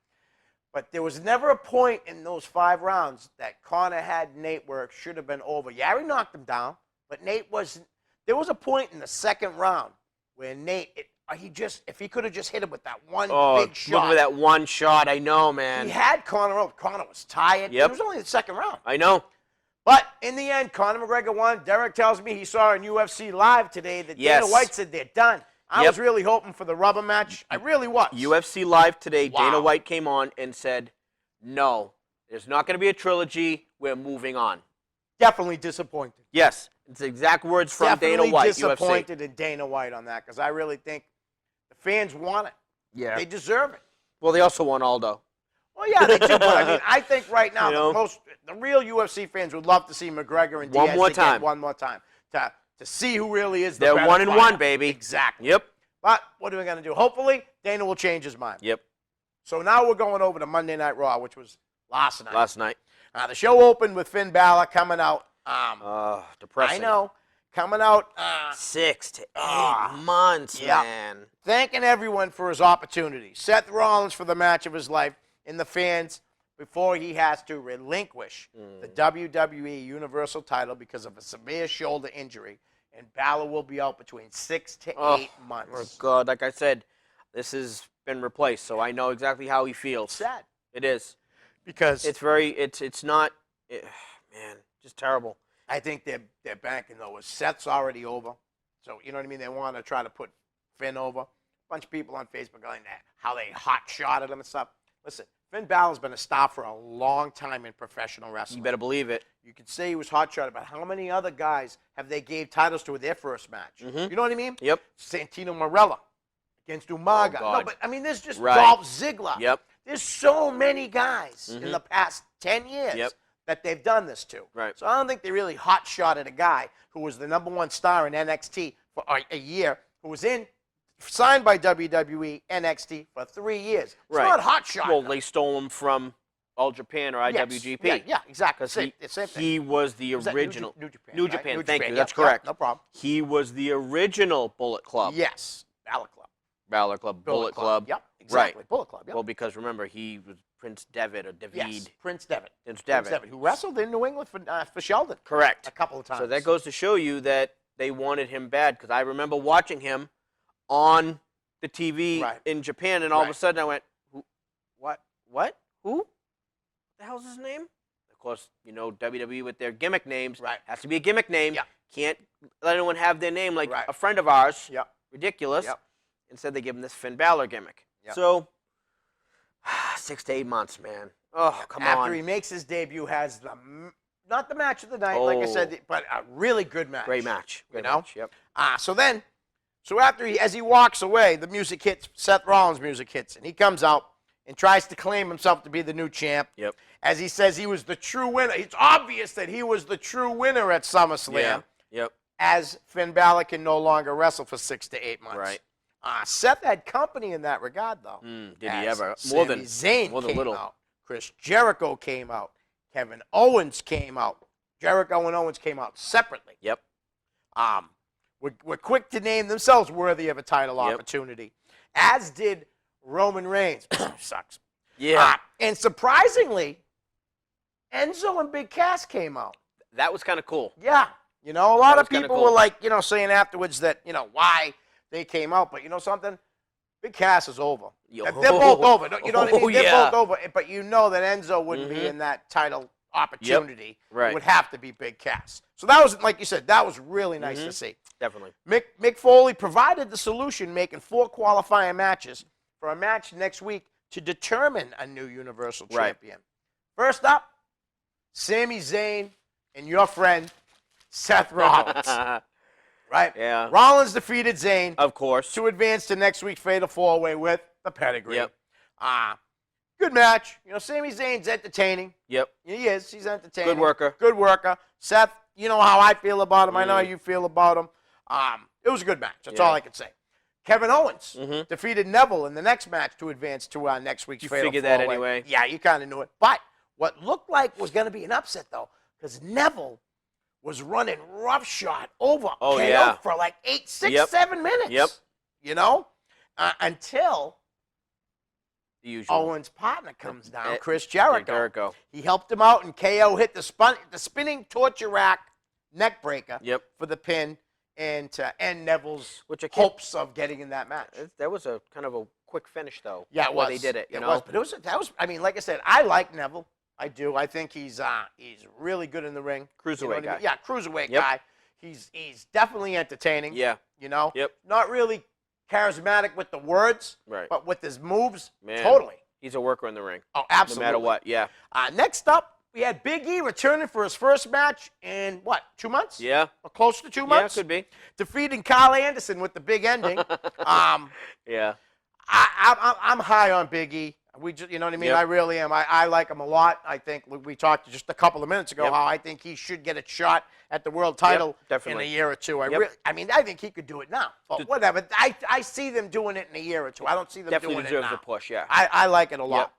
But there was never a point in those 5 rounds that Conor had Nate where it should have been over. Yari knocked him down, but Nate wasn't. There was a point in the second round where Nate, if he could have just hit him with that one big shot. Look at that one shot. I know, man. He had Conor over. Conor was tired. Yep. It was only the second round. I know. But in the end, Conor McGregor won. Derek tells me he saw on UFC Live today that Yes. Dana White said they're done. I Yep. was really hoping for the rubber match. I really was. UFC Live today, Wow. Dana White came on and said, no, there's not going to be a trilogy. We're moving on. Definitely disappointed. Yes, it's the exact words from Definitely Dana White, disappointed in Dana White on that because I really think the fans want it. Yeah. They deserve it. Well, they also want Aldo. Well, yeah, they do. But I mean, I think right now You know? the real UFC fans would love to see McGregor and One Diaz more again time. one more time to see who really is the They're better 1-1, fighter. baby. Exactly. Yep. But what are we going to do? Hopefully, Dana will change his mind. Yep. So now we're going over to Monday Night Raw, which was last night. Last night. The show opened with Finn Balor coming out. Depressing. I know. Coming out. 6 to 8 months, yeah. man. Thanking everyone for his opportunity. Seth Rollins for the match of his life and the fans before he has to relinquish the WWE Universal title because of a severe shoulder injury. And Balor will be out between 6 to 8 months. Oh, God. Like I said, this has been replaced, so I know exactly how he feels. Sad. It is. Because It's not, man, just terrible. I think they're banking, though. Seth's already over. So, you know what I mean? They want to try to put Finn over. A bunch of people on Facebook going that how they hot-shotted him and stuff. Listen, Finn Balor's been a star for a long time in professional wrestling. You better believe it. You could say he was hot-shotted, but how many other guys have they gave titles to with their first match? You know what I mean? Yep. Santino Marella against Umaga. Oh, God. No, but, I mean, there's just Right. Dolph Ziggler. Yep. There's so many guys in the past 10 years Yep. that they've done this to. Right. So I don't think they really hot-shotted a guy who was the #1 star in NXT for a year, who was signed by WWE NXT for 3 years. It's Right. not hot-shot. Well, they stole him from All Japan or IWGP. Yeah, exactly. Because Same thing. he was the Was that original. New Japan. New right? Japan, New thank Japan, you. That's yep, correct. no problem. He was the original Bullet Club. Yes. Balor Club. Balor Club, Bullet Club. Yep, exactly. Right. Bullet Club, yep. Well, because remember, he was Prince Devitt or David. Yes, Prince Devitt. Prince Prince Devitt. Devitt, who wrestled in New England for Sheldon. Correct. A couple of times. So that goes to show you that they wanted him bad, because I remember watching him on the TV Right. in Japan, and all of a Right. sudden I went, what? Who? What the hell's his name? Of course, WWE with their gimmick names. Right. Has to be a gimmick name. Yeah. Can't let anyone have their name like Right. a friend of ours. Yep. Ridiculous. Yep. Instead, they give him this Finn Balor gimmick. Yep. So, 6 to 8 months, man. Oh, come on. After he makes his debut, has not the match of the night, like I said, but a really good match. Great match. You Great know? match. Yep. So after as he walks away, the music hits. Seth Rollins' music hits, and he comes out and tries to claim himself to be the new champ. Yep. As he says he was the true winner. It's obvious that he was the true winner at SummerSlam. Yeah. Yep. As Finn Balor can no longer wrestle for 6 to 8 months. Right. Seth had company in that regard, though. Did he As ever? Sami Zayn more than came little. out. Chris Jericho came out. Kevin Owens came out. Jericho and Owens came out separately. Yep. Were quick to name themselves worthy of a title opportunity, as did Roman Reigns. Sucks. Yeah. And surprisingly, Enzo and Big Cass came out. That was kind of cool. Yeah. A lot was of kinda people cool. were like, saying afterwards that, why they came out. But you know something? Big Cass is over. Yo. They're both over. You know what I mean? They're Yeah. both over. But you know that Enzo wouldn't be in that title opportunity. Right. It would have to be Big Cass. So that was, like you said, that was really nice to see. Definitely. Mick Foley provided the solution, making 4 qualifying matches for a match next week to determine a new Universal Right. Champion. First up, Sami Zayn and your friend Seth Rollins. right? Yeah. Rollins defeated Zayn Of course. to advance to next week's Fatal 4-Way with the pedigree. Yep. Good match. You know, Sami Zayn's entertaining. Yep. He is. He's entertaining. Good worker. Good worker. Seth, you know how I feel about him. I know how you feel about him. It was a good match. That's all I can say. Kevin Owens defeated Neville in the next match to advance to next week's Fatal 4-Way. You figured that anyway. Yeah, you kind of knew it. But what looked like was going to be an upset, though, because Neville was running roughshod over KO for like 7 minutes. Yep. You know? Until The usual. Owens' partner comes down, Chris Jericho. Jericho. He helped him out, and KO hit the spinning torture rack neck breaker for the pin and to end Neville's hopes of getting in that match. That was a kind of a quick finish, though. Yeah, it was. They did it. It was, but that was. I mean, like I said, I like Neville. I do. I think he's really good in the ring. Cruiserweight guy. Yeah, cruiserweight guy. He's definitely entertaining. Yeah. You know. Yep. Not really charismatic with the words, right? But with his moves, Man, totally. He's a worker in the ring. Oh, absolutely. No matter what. Yeah. Next up, we had Big E returning for his first match in, 2 months? Yeah. Or close to 2 months? Yeah, could be. Defeating Carl Anderson with the big ending. Yeah. I'm high on Big E. You know what I mean? Yep. I really am. I like him a lot. I think we talked just a couple of minutes ago how I think he should get a shot at the world title in a year or two. I think he could do it now. But whatever. I see them doing it in a year or two. I don't see them doing it now. Definitely deserves a push, yeah. I like it a lot.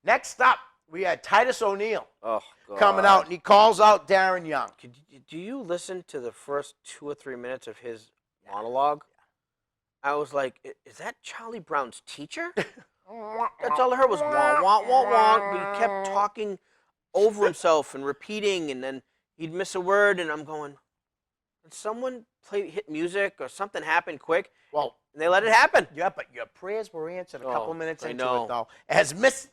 Next up, we had Titus O'Neil coming out, and he calls out Darren Young. Do you listen to the first 2 or 3 minutes of his monologue? I was like, is that Charlie Brown's teacher? That's all I heard was wah, wah, wah, wah. But he kept talking over himself and repeating, and then he'd miss a word, and I'm going, did someone hit music or something happen quick? Well, and they let it happen. Yeah, but your prayers were answered a couple minutes into it, though. As Mr.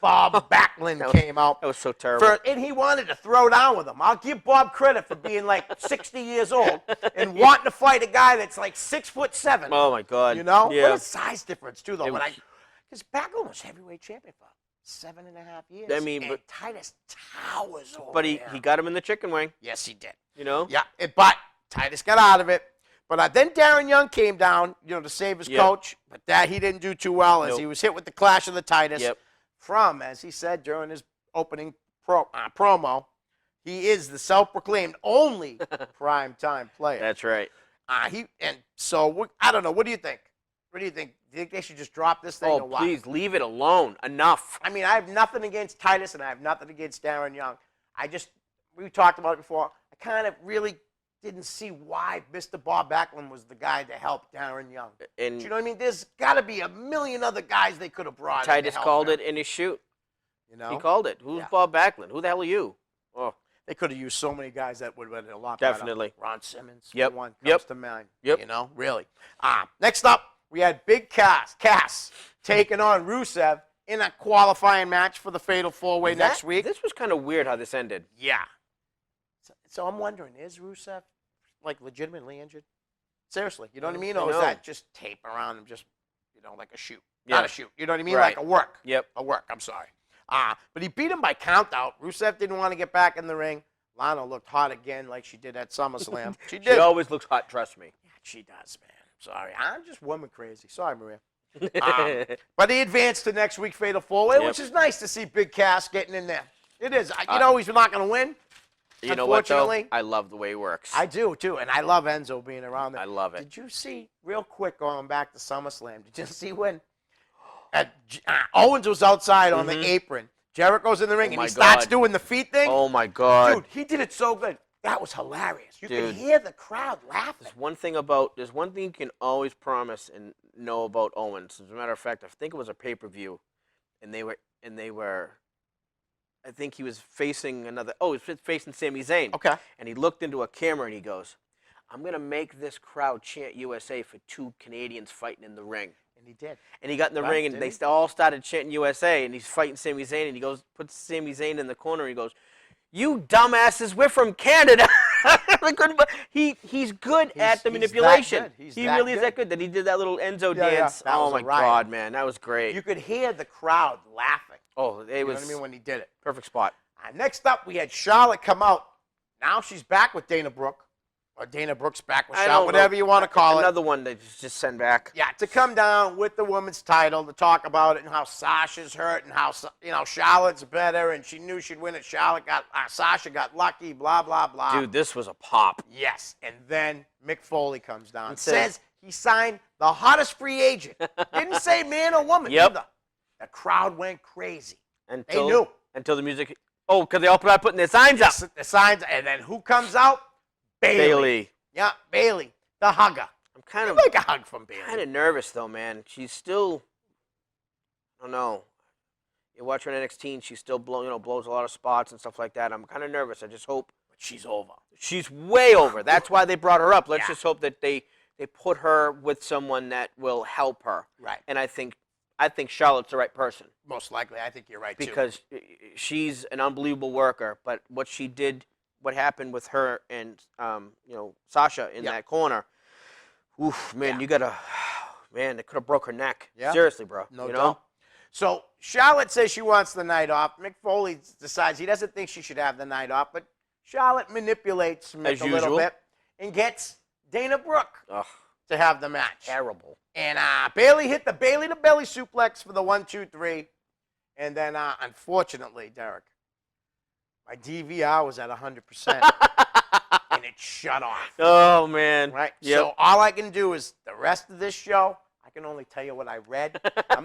Bob Backlund came out. That was so terrible. And he wanted to throw down with him. I'll give Bob credit for being like 60 years old and wanting to fight a guy that's like 6'7". Oh, my God. You know? Yeah. What a size difference, too, though. Because Backlund was heavyweight champion for 7.5 years. I mean, and Titus towers over But he got him in the chicken wing. Yes, he did. You know? Yeah, but Titus got out of it. But then Darren Young came down, to save his coach. But that he didn't do too well as he was hit with the clash of the Titus from, as he said during his opening promo, he is the self-proclaimed only primetime player. That's right. So I don't know. What do you think? What do you think? Do you think they should just drop this thing or what? Please leave it alone. Enough. I mean, I have nothing against Titus and I have nothing against Darren Young. We talked about it before. I kind of really didn't see why Mr. Bob Backlund was the guy to help Darren Young. And Do you know what I mean? There's got to be a million other guys they could have brought. Titus called it in his shoot. He called it. Who's Bob Backlund? Who the hell are you? Oh, they could have used so many guys that would have been a lot definitely. better. Ron Simmons. Yep. One comes to mind. Yep. Really. Next up, we had Big Cass taking on Rusev in a qualifying match for the Fatal 4-Way next week. This was kind of weird how this ended. Yeah. So I'm wondering, is Rusev legitimately injured? Seriously, you know what I mean? Or is that just tape around him, just like a shoot? Not a shoot. You know what I mean? Right. Like a work. Yep. A work. I'm sorry. But he beat him by count out. Rusev didn't want to get back in the ring. Lana looked hot again, like she did at SummerSlam. She did. She always looks hot. Trust me. Yeah, she does, man. Sorry, I'm just woman crazy. Sorry, Maria. But he advanced to next week Fatal 4-Way, which is nice to see Big Cass getting in there. It is. He's not going to win. You know what, though? I love the way he works. I do, too. And I love Enzo being around there. I love it. Did you see, real quick, going back to SummerSlam, did you see when Owens was outside on the apron? Jericho's in the ring, and he starts doing the feet thing. Oh, my God. Dude, he did it so good. That was hilarious. You could hear the crowd laughing. There's one thing you can always promise and know about Owens. As a matter of fact, I think it was a pay-per-view, and they were I think he was facing he was facing Sami Zayn. Okay. And he looked into a camera and he goes, I'm going to make this crowd chant USA for 2 Canadians fighting in the ring. And he did. And he got in the ring and they all started chanting USA, and he's fighting Sami Zayn, and he puts Sami Zayn in the corner and he goes, you dumbasses, we're from Canada. He's good at the manipulation. He really is that good that he did that little Enzo dance. Yeah. Oh, my God, man. That was great. You could hear the crowd laughing. Oh, it was. You know what I mean when he did it. Perfect spot. Next up, we had Charlotte come out. Now she's back with Dana Brooke. or Dana Brooks back with I Charlotte, don't whatever know. you want to call it. Another one they just send back. Yeah, to come down with the women's title to talk about it and how Sasha's hurt and how Charlotte's better and she knew she'd win it. Sasha got lucky. Blah blah blah. Dude, this was a pop. Yes, and then Mick Foley comes down and says- says he signed the hottest free agent. Didn't say man or woman Yep. either. The crowd went crazy. Until, knew. Until the music. Oh, because they all put out putting their signs up. The signs, and then who comes out? Bailey. Yeah, Bailey, the hugger. I'm kind I of like a hug from Bailey. kind of nervous though, man. She's still. I don't know. You watch her in NXT, and she still blows a lot of spots and stuff like that. I'm kind of nervous. I just hope But she's over. she's way over. That's why they brought her up. Let's Yeah. just hope that they put her with someone that will help her. Right. And I think Charlotte's the right person Most likely, I think you're right too. because she's an unbelievable worker. But what she did, what happened with her and Sasha in Yep. that corner, oof, man, Yeah. you gotta, man, they could have broke her neck. Yeah. Seriously, bro. No you doubt. know? So Charlotte says she wants the night off. Mick Foley decides he doesn't think she should have the night off, but Charlotte manipulates Mick As a little usual. bit and gets Dana Brooke Ugh, to have the match. terrible. And Bailey hit the Bailey to belly suplex for the 1, 2, 3. And then, unfortunately, Derek, my DVR was at 100%. And it shut off. Oh man. Right? Yep. So all I can do is the rest of this show, I can only tell you what I read.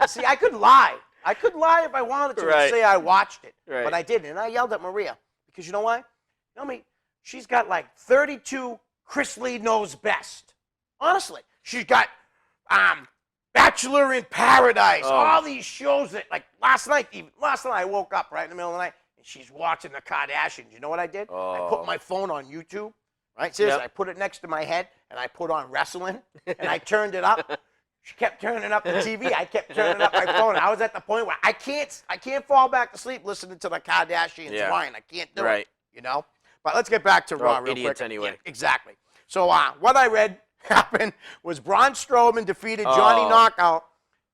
See, I could lie. I could lie if I wanted to Right. and say I watched it. Right. But I didn't. And I yelled at Maria. Because you know why? She's got like 32 Chris Lee Knows Best. Honestly. She's got Bachelor in Paradise. Oh. All these shows that, like last night I woke up right in the middle of the night and she's watching the Kardashians. You know what I did? I Oh. put my phone on YouTube. Right? Seriously, Yep. I put it next to my head and I put on wrestling and I turned it up. She kept turning up the TV. I kept turning up my phone. I was at the point where I can't fall back to sleep listening to the Kardashians Yeah. whine. I can't do Right. it. But let's get back to They're Raw all real idiots quick. anyway. Yeah, exactly. So what I read happened was Braun Strowman defeated Johnny Oh. Knockout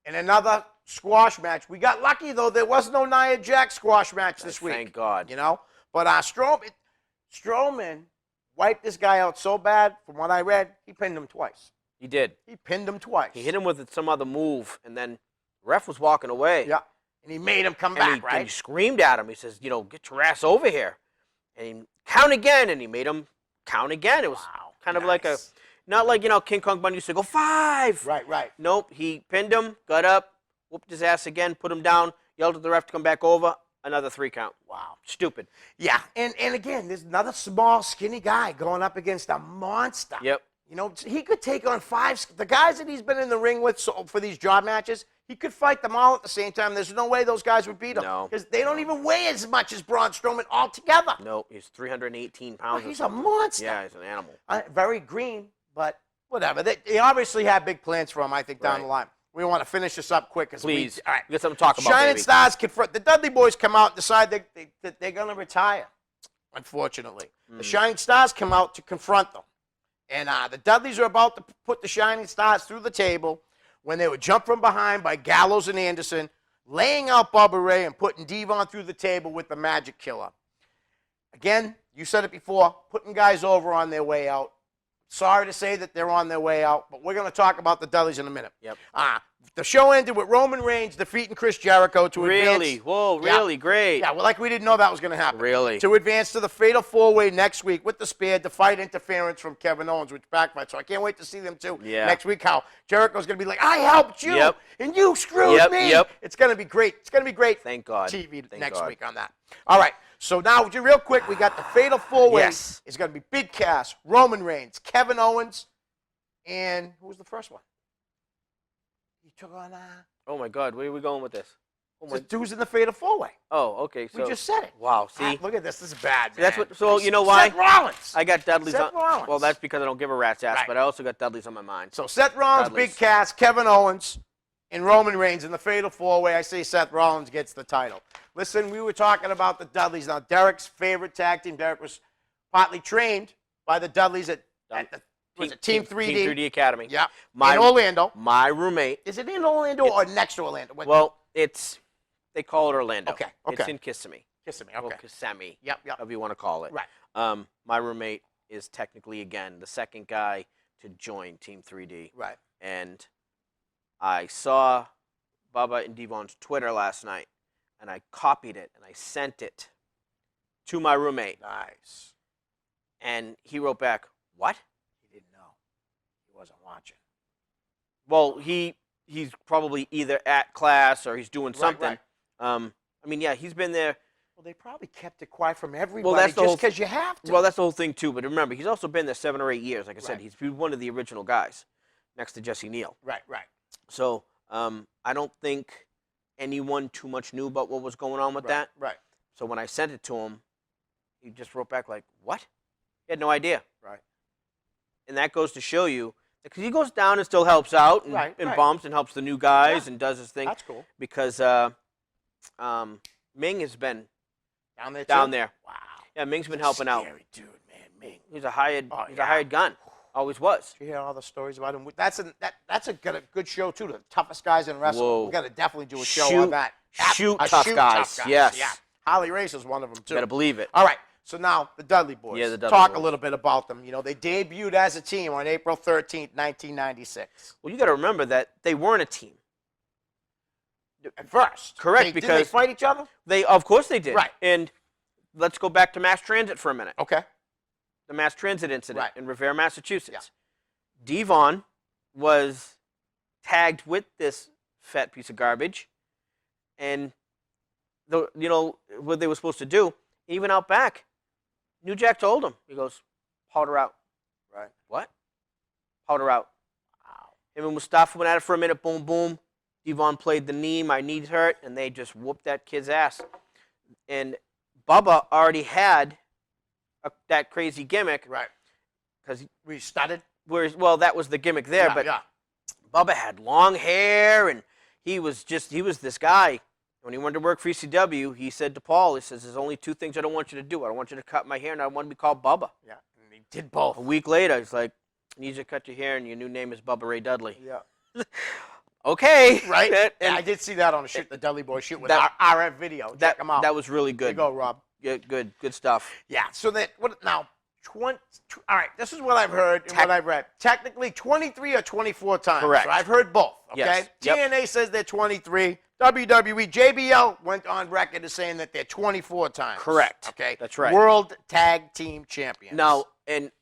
in another squash match. We got lucky though; there was no Nia Jax squash match this week. Thank God. But Strowman wiped this guy out so bad. From what I read, he pinned him twice. He did. He pinned him twice. He hit him with some other move, and then ref was walking away. Yeah. And he made him come And back, he, right? and he screamed at him. He says, get your ass over here. And he count again, and he made him count again. It was kind of like not like, King Kong Bundy used to go 5. Right. Nope. He pinned him, got up, whooped his ass again, put him down, yelled at the ref to come back over. Another 3 count. Wow. Stupid. Yeah. And again, there's another small, skinny guy going up against a monster. Yep. He could take on 5. The guys that he's been in the ring with for these job matches, he could fight them all at the same time. There's no way those guys would beat him. No. Because they don't even weigh as much as Braun Strowman altogether. No, he's 318 pounds. He's or a something. monster. Yeah, he's an animal. Very green, but whatever. They obviously have big plans for him, I think, down Right. the line. We want to finish this up quick. Please. All right. We got something to talk about, Shining baby. Stars confront. The Dudley Boys come out and decide that they're going to retire, unfortunately. The Shining Stars come out to confront them. And the Dudleys are about to put the Shining Stars through the table when they were jumped from behind by Gallows and Anderson, laying out Bubba Ray and putting Devon through the table with the Magic Killer. Again, you said it before, putting guys over on their way out. Sorry to say that they're on their way out, but we're going to talk about the Dudleys in a minute. Yep. The show ended with Roman Reigns defeating Chris Jericho to Really? advance. Whoa, Yeah. really? Great. Yeah, well, like we didn't know that was going to happen. Really? To advance to the Fatal 4-Way next week with the Spear, defied interference from Kevin Owens, which backfired. So I can't wait to see them too next week. How Jericho's going to be like, I helped you, Yep. and you screwed Yep, me. yep. It's going to be great. It's going to be great. Thank God. TV Thank next God. week on that. All right. So now, real quick, we got the Fatal 4-Way. Yes. It's going to be Big Cass, Roman Reigns, Kevin Owens, and who was the first one? He took on Oh, my God. Where are we going with this? Oh, my. who's in the Fatal 4-Way. Oh, okay. So, We just said it. Wow, see? Look at this. This is bad, See, that's man. what- so you know why? Seth Rollins. I got Dudley's Seth on. Rollins. Well, that's because I don't give a rat's ass, Right. but I also got Dudley's on my mind. So Seth Rollins, Dudley's. Big Cass, Kevin Owens, and Roman Reigns in the Fatal 4-Way. I say Seth Rollins gets the title. Listen, we were talking about the Dudleys. Now, Derek's favorite tag team. Derek was partly trained by the Dudleys at the Team 3D? Team 3D Academy. Yeah. My, in Orlando. My roommate. Is it in Orlando or next to Orlando? Well, they call it Orlando. Okay. It's in Kissimmee. Kissimmee. Or Okay. Kissimmee. Yep. However you want to call it. Right. My roommate is technically, again, the second guy to join Team 3D. Right. And I saw Bubba and Devon's Twitter last night, and I copied it, and I sent it to my roommate. Nice. And he wrote back, what? He didn't know. He wasn't watching. Well, he's probably either at class or he's doing something. Right. I mean, yeah, he's been there. Well, they probably kept it quiet from everybody Well, that's the just whole- because you have to. Well, that's the whole thing, too. But remember, he's also been there 7 or 8 years. Like I said, Right. he's one of the original guys next to Jesse Neal. Right, right. So I don't think anyone too much knew about what was going on with that. Right, So when I sent it to him, he just wrote back like, what? He had no idea. right. And that goes to show you, because he goes down and still helps out and, Right, and right. bumps and helps the new guys Yeah. and does his thing. That's cool. Because Ming has been Down there, down too? there. Wow. Yeah, Ming's been helping out. Scary dude, man. Ming. He's a hired, Oh, he's yeah. a hired gun. Always was. Did you hear all the stories about him? That's a good show, too. The toughest guys in wrestling. Whoa. We got to definitely do a show Shoot- on that. shoot A tough guys, yes. Yeah. Harley Race is one of them, too. Gotta believe it. All right. So now the Dudley Boys. Yeah, the Dudley Talk Boys. a little bit about them. You know, they debuted as a team on April 13th, 1996. Well, you got to remember that they weren't a team. At first. Correct, Did they because- fight each other? Of course they did. Right. And let's go back to mass transit for a minute. Okay. The mass transit incident Right. in Revere, Massachusetts. Devon was tagged with this fat piece of garbage, and what they were supposed to do, even out back, New Jack told him, he goes, powder out. Right. What? Powder out. Wow. Him and Mustafa went at it for a minute, boom, boom. Devon played the knee, my knee's hurt, and they just whooped that kid's ass. And Bubba already had that crazy gimmick. Right. Because We studied. that was the gimmick there, but Bubba had long hair, and he was this guy. When he wanted to work for ECW, he said to Paul, he says, there's only 2 things I don't want you to do. I don't want you to cut my hair, and I want to be called Bubba. Yeah. And he did both. A week later, he's like, I need you to cut your hair, and your new name is Bubba Ray Dudley. Yeah. Okay. Right? And I did see that on the shoot, the Dudley Boys shoot with that- RF video. Check them out. That was really There good. you go, Rob. Good stuff. Yeah. So now, all right, this is what I've heard and what I've read. Technically, 23 or 24 times. Correct. So I've heard both. Okay. Yes. Yep. TNA says they're 23. WWE, JBL went on record as saying that they're 24 times. Correct. Okay. That's right. World Tag Team Champions. Now, and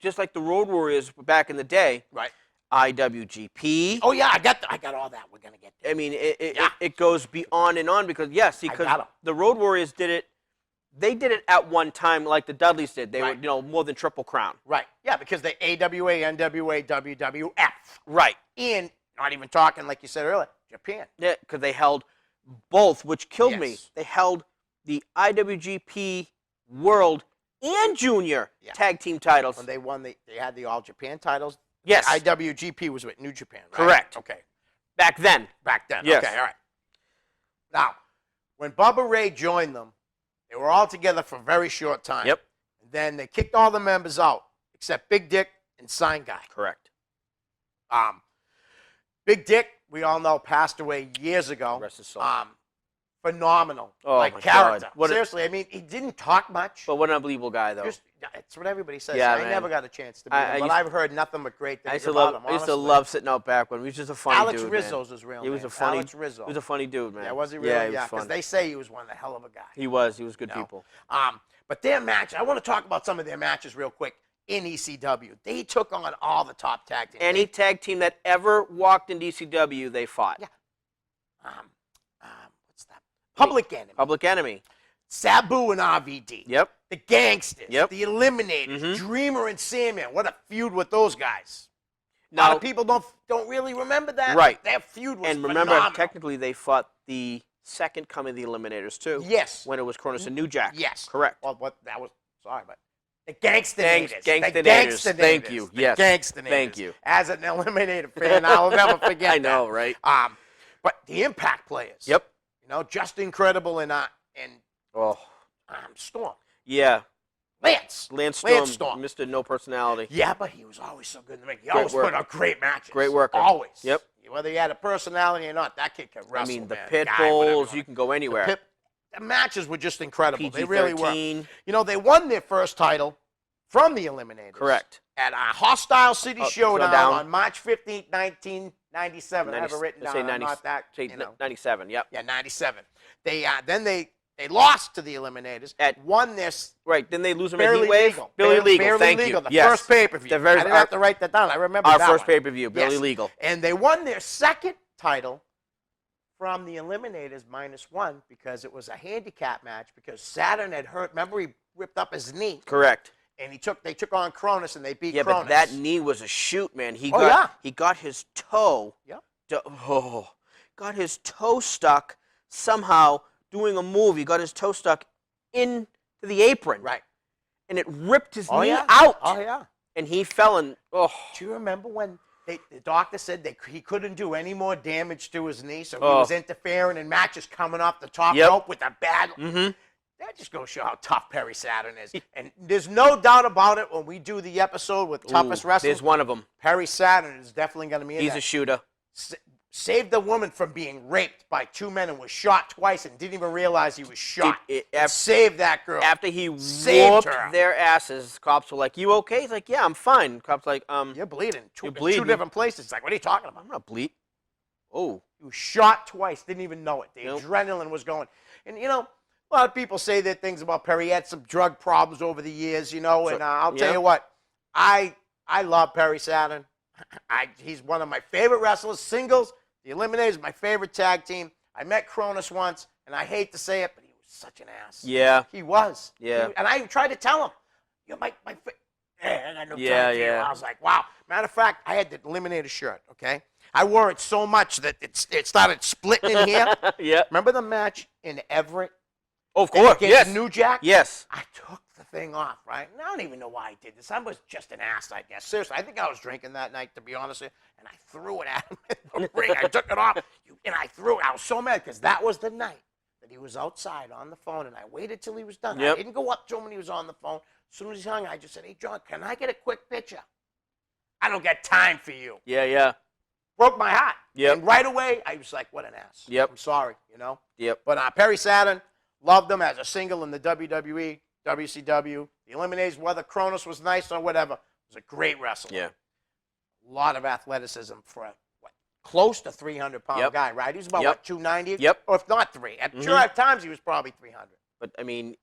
just like the Road Warriors back in the day, Right. IWGP. Oh yeah, I got all that. We're gonna get there. I mean, Yeah. it goes beyond and on because got 'em. the Road Warriors did it. They did it at one time like the Dudleys did. They Right. were, more than Triple Crown. Right. Yeah, because they AWA, NWA, WWF, Right. and not even talking like you said earlier, Japan. Yeah, because they held both, which killed me. Yes. They held the IWGP World and Junior Yeah. Tag Team titles. When they won, they had the All Japan titles. Yes. IWGP was with New Japan, right? Correct. Okay. Back then. Back then. Yes. Okay, all right. Now, when Bubba Ray joined them, they were all together for a very short time. Yep. And then they kicked all the members out except Big Dick and Sign Guy. Correct. Big Dick, we all know, passed away years ago. Rest his soul. Phenomenal. Oh, like my character. God. What a- Seriously, I mean, he didn't talk much. But what an unbelievable guy, though. It's what everybody says. Yeah, I man. never got a chance to meet I him, but used- I've heard nothing but great I things used to about love. him. I used to honestly. love sitting out back when he was just a funny Alex dude. Rizzo's man. his real He was name. a funny. Alex Rizzo. He was a funny dude, man. Yeah, was he really? Yeah, he was because funny. they say he was one hell of a guy. He was. He was good You know? people. But their match, I want to talk about some of their matches real quick in ECW. They took on all the top tag teams. Any tag team that ever walked in DCW, they fought. Yeah. What's that? Public Enemy. Public Enemy. Sabu and RVD. Yep. The Gangsters. Yep. The Eliminators. Mhm. Dreamer and Sandman. What a feud with those guys. A Now, lot of people don't really remember that. Right. Their feud was and remember, phenomenal. technically, they fought the second coming of the Eliminators too. Yes. When it was Cronus and New Jack. Yes. Correct. Well, sorry, but the Gangsta Gangsta Nators. Nators. The Thank Nators. you. The Yes. Gangsta Nators. Thank you. As an Eliminator fan, I'll never forget I know, right? that. But the Impact players. Yep. You know, just incredible and Oh. Storm. Yeah. Lance Storm, Storm. Mr. No Personality. Yeah, but he was always so good in the ring. He Great always put worker. on great matches. Great worker. Always. Yep. Whether he had a personality or not, that kid could I wrestle. mean, the man. pit Guy, whatever bulls, you you can go anywhere. The matches were just incredible. PG-13. They really were. You know, they won their first title from the Eliminators. Correct. At a Hostile City Showdown Showdown. on March 15th, 1997. I have it written down. Say I'm 90, not that, say you know. 97, yep. Yeah, 97. They lost to the Eliminators. Won this. Right, didn't they lose them at Barely Heat Wave? legal. Barely legal, Barely thank legal. you. The Yes. first pay-per-view. I didn't have to write that down. I remember our that first one. pay-per-view, barely Yes. legal. And they won their second title from the Eliminators -1 because it was a handicap match because Saturn had hurt. Remember, he ripped up his knee. Correct. And they took on Cronus and they beat Yeah, Cronus. but that knee was a shoot, man. He got his toe. Yep. Got his toe stuck somehow doing a move. He got his toe stuck into the apron. Right. And it ripped his knee yeah. out. Oh, yeah. And he fell and Do you remember when the doctor said he couldn't do any more damage to his knee, so he Oh. was interfering in matches coming off the top Yep. rope with a bad. Mhm. That just goes to show how tough Perry Saturn is. And there's no doubt about it when we do the episode with toughest wrestlers. There's one of them. Perry Saturn is definitely going to be in He's that. a shooter. Saved a woman from being raped by 2 men and was shot twice and didn't even realize he was shot. Saved that girl. After he Saved whooped her. their asses, cops were like, "You okay?" He's like, "Yeah, I'm fine." Cops like, You're bleeding. You're In bleeding. 2 different places. It's like, what are you talking about? I'm not bleed. Oh. He was shot twice, didn't even know it. The Nope. adrenaline was going. And, you know, a lot of people say that things about Perry. He had some drug problems over the years, you know, and I'll tell you what, I love Perry Saturn. He's one of my favorite wrestlers, singles. The Eliminators, my favorite tag team. I met Cronus once, and I hate to say it, but he was such an ass. Yeah. He was. Yeah. And I tried to tell him, you're my I got no time for you. Yeah. I was like, wow. Matter of fact, I had the Eliminator shirt, okay? I wore it so much that it started splitting in here. Yeah. Remember the match in Everett? Oh, of course. Against Yes. New Jack? Yes. I took the thing off, right? And I don't even know why I did this. I was just an ass, I guess. Seriously, I think I was drinking that night, to be honest with you, and I threw it at him in the ring. I took it off, and I threw it. I was so mad because that was the night that he was outside on the phone, and I waited till he was done. Yep. I didn't go up to him when he was on the phone. As soon as he hung, I just said, hey, John, can I get a quick picture? I don't got time for you. Yeah. Broke my heart. Yep. And right away, I was like, what an ass. Yep. I'm sorry, you know? Yep. But Perry Saturn, loved him as a single in the WWE, WCW. The Eliminators, whether Cronus was nice or whatever, was a great wrestler. Yeah. A lot of athleticism for a close to 300-pound Yep. guy, right? He was about, Yep. 290? Yep. Or if not 3. Sure, at times he was probably 300. But I mean,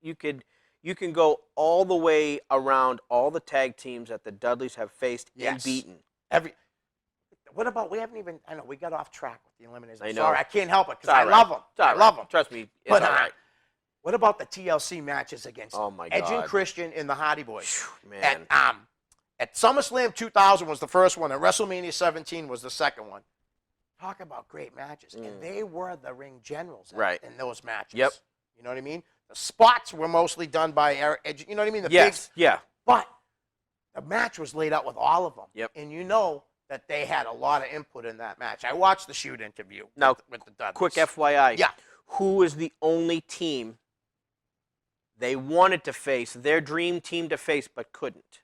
you can go all the way around all the tag teams that the Dudleys have faced and Yes. beaten. What about, we haven't even, I know, we got off track with the Eliminators. I know. Sorry, I can't help it It's because I all right. love them. It's all I right. love them. Trust me, it's But all right. what about the TLC matches against Oh my Edge and God. Christian in the Hardy Boys? Phew, man. At SummerSlam 2000 was the first one, and WrestleMania 17 was the second one. Talk about great matches. And they were the ring generals Right. in those matches. Yep. You know what I mean? The spots were mostly done by Edge. You know what I mean? The Yes. big, Yeah. but the match was laid out with all of them. Yep. And you know that they had a lot of input in that match. I watched the shoot interview Now, with the Dudleys. Quick FYI. Yeah. Who is the only team they wanted to face, their dream team to face, but couldn't?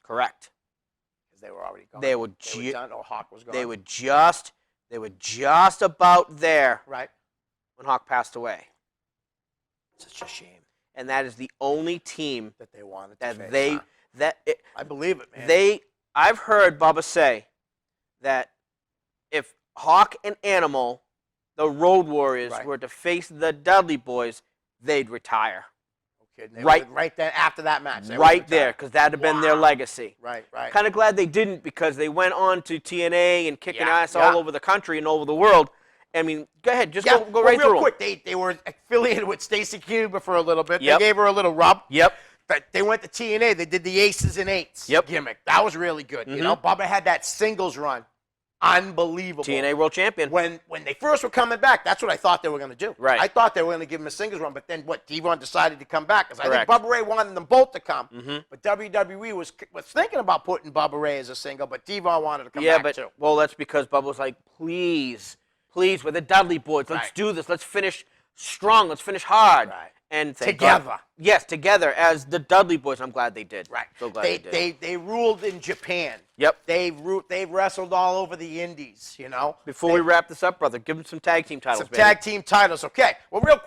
Correct. Because they were already gone. They were done, or Hawk was gone. They were just about there right. when Hawk passed away. Such a shame And that is the only team that they wanted to that face, they huh? that it, I believe it, man. I've heard Bubba say that if Hawk and Animal, the Road Warriors, Right. were to face the Dudley Boys, they'd retire. Okay, they right- would- right there after that match. they would Right retire. there, because that'd have been their Wow. legacy. Right. Kind of glad they didn't, because they went on to TNA and kicking Yeah, ass yeah. all over the country and over the world. I mean, go ahead, just Yeah, go well, right real through 'em. quick, they were affiliated with Stacy Cuba for a little bit. Yep. They gave her a little rub. Yep. But they went to TNA. They did the Aces and Eights Yep. gimmick. That was really good. You know, Bubba had that singles run. Unbelievable. TNA World Champion. When they first were coming back, that's what I thought they were going to do. Right. I thought they were going to give him a singles run, but then Devon decided to come back because I think Correct. Bubba Ray wanted them both to come. But WWE was thinking about putting Bubba Ray as a single, but Devon wanted to come back too. Well, that's because Bubba was like, please, we're the Dudley Boys. Let's Right. do this. Let's finish strong. Let's finish hard. Right. And thank Together. God- yes, together as the Dudley Boys. I'm glad they did. Right. So glad they did. They ruled in Japan. Yep. They wrestled all over the Indies, you know. Before we wrap this up, brother, give them some tag team titles, Some baby. tag team titles. Okay. Well, real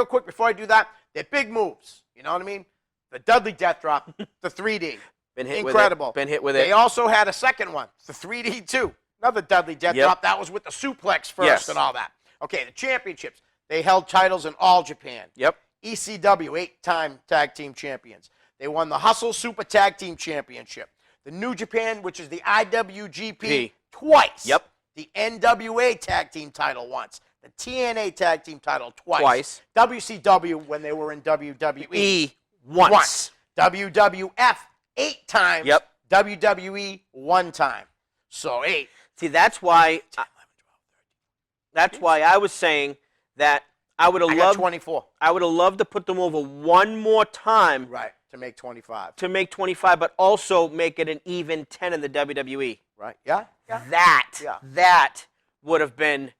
quick before I do that, they're big moves. You know what I mean? the Dudley Death Drop, the 3D. Been hit Incredible. with it. Been hit with They it. also had a second one, the 3D too. Another Dudley Death Drop. That was with the suplex first Yes. and all that. Okay, the championships. They held titles in all Japan. Yep. ECW, 8-time tag team champions. They won the Hustle Super Tag Team Championship. The New Japan, which is the IWGP, twice. Yep. The NWA Tag Team title once. The TNA Tag Team title twice. Twice. WCW when they were in WWE. Once. WWF 8 times. Yep. WWE 1 time. So 8. See, that's why. That's why I was saying that I would have I got loved. 24. I would have loved to put them over one more time Right. To make 25. to make 25, but also make it an even 10 in the WWE. Right. Yeah. Yeah. That would have been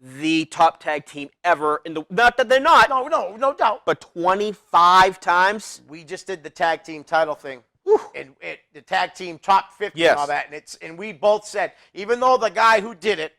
the top tag team ever in the. Not that they're not, No doubt. but 25 times. We just did the tag team title thing. And the tag team top 50 Yes. and all that. And we both said, even though the guy who did it,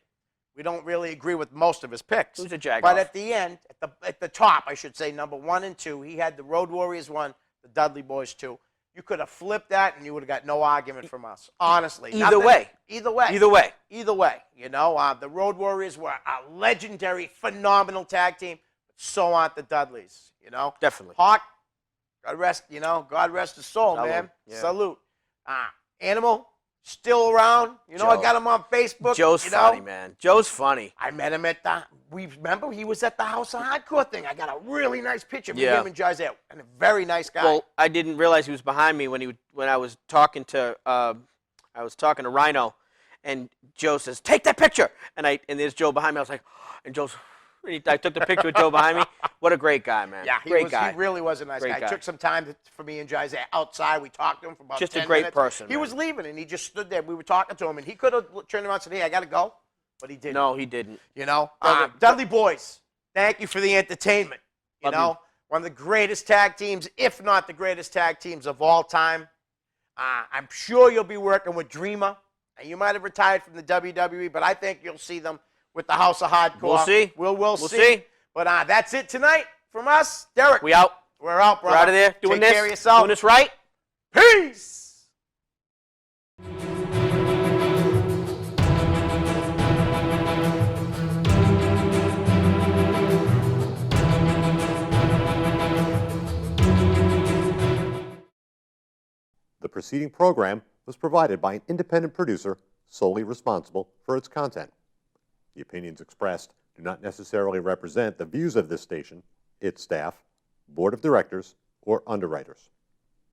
we don't really agree with most of his picks. Who's a jagoff? But at the end, at the top, I should say, number 1 and 2, he had the Road Warriors 1, the Dudley Boys 2. You could have flipped that, and you would have got no argument from us. Honestly. Either way. Either way. Either way. Either way. You know, the Road Warriors were a legendary, phenomenal tag team. But so aren't the Dudleys. You know. Definitely. Hawk, God rest his soul, Salute. man. Yeah. Salute. Animal, still around. You know, Joe. I got him on Facebook. Joe's you know? funny, man. Joe's funny. I met him at remember he was at the House of Hardcore thing. I got a really nice picture of Yeah. him and Jazzy, and a very nice guy. Well, I didn't realize he was behind me when I was talking to Rhino, and Joe says, "Take that picture," and there's Joe behind me. I was like, and I took the picture with Joe behind me. What a great guy, man. Yeah, great guy. He really was a nice Great guy. guy. Took some time for me and Jazzy outside. We talked to him for about Just a 10 great minutes. person, He man. was leaving, and he just stood there. We were talking to him, and he could have turned around and said, "Hey, I got to go," but he didn't. No, he didn't. You know, Dudley- Dudley Boys, thank you for the entertainment. You Love know, you. one of the greatest tag teams, if not the greatest tag teams of all time. I'm sure you'll be working with Dreamer, and you might have retired from the WWE, but I think you'll see them with the House of Hardcore. We'll see. We'll We'll see. see. But that's it tonight from us. Derek, We out. we're out, brother. We're out of there. Doing Take this. care of yourself. Doing this right. Peace. The preceding program was provided by an independent producer solely responsible for its content. The opinions expressed do not necessarily represent the views of this station, its staff, board of directors, or underwriters.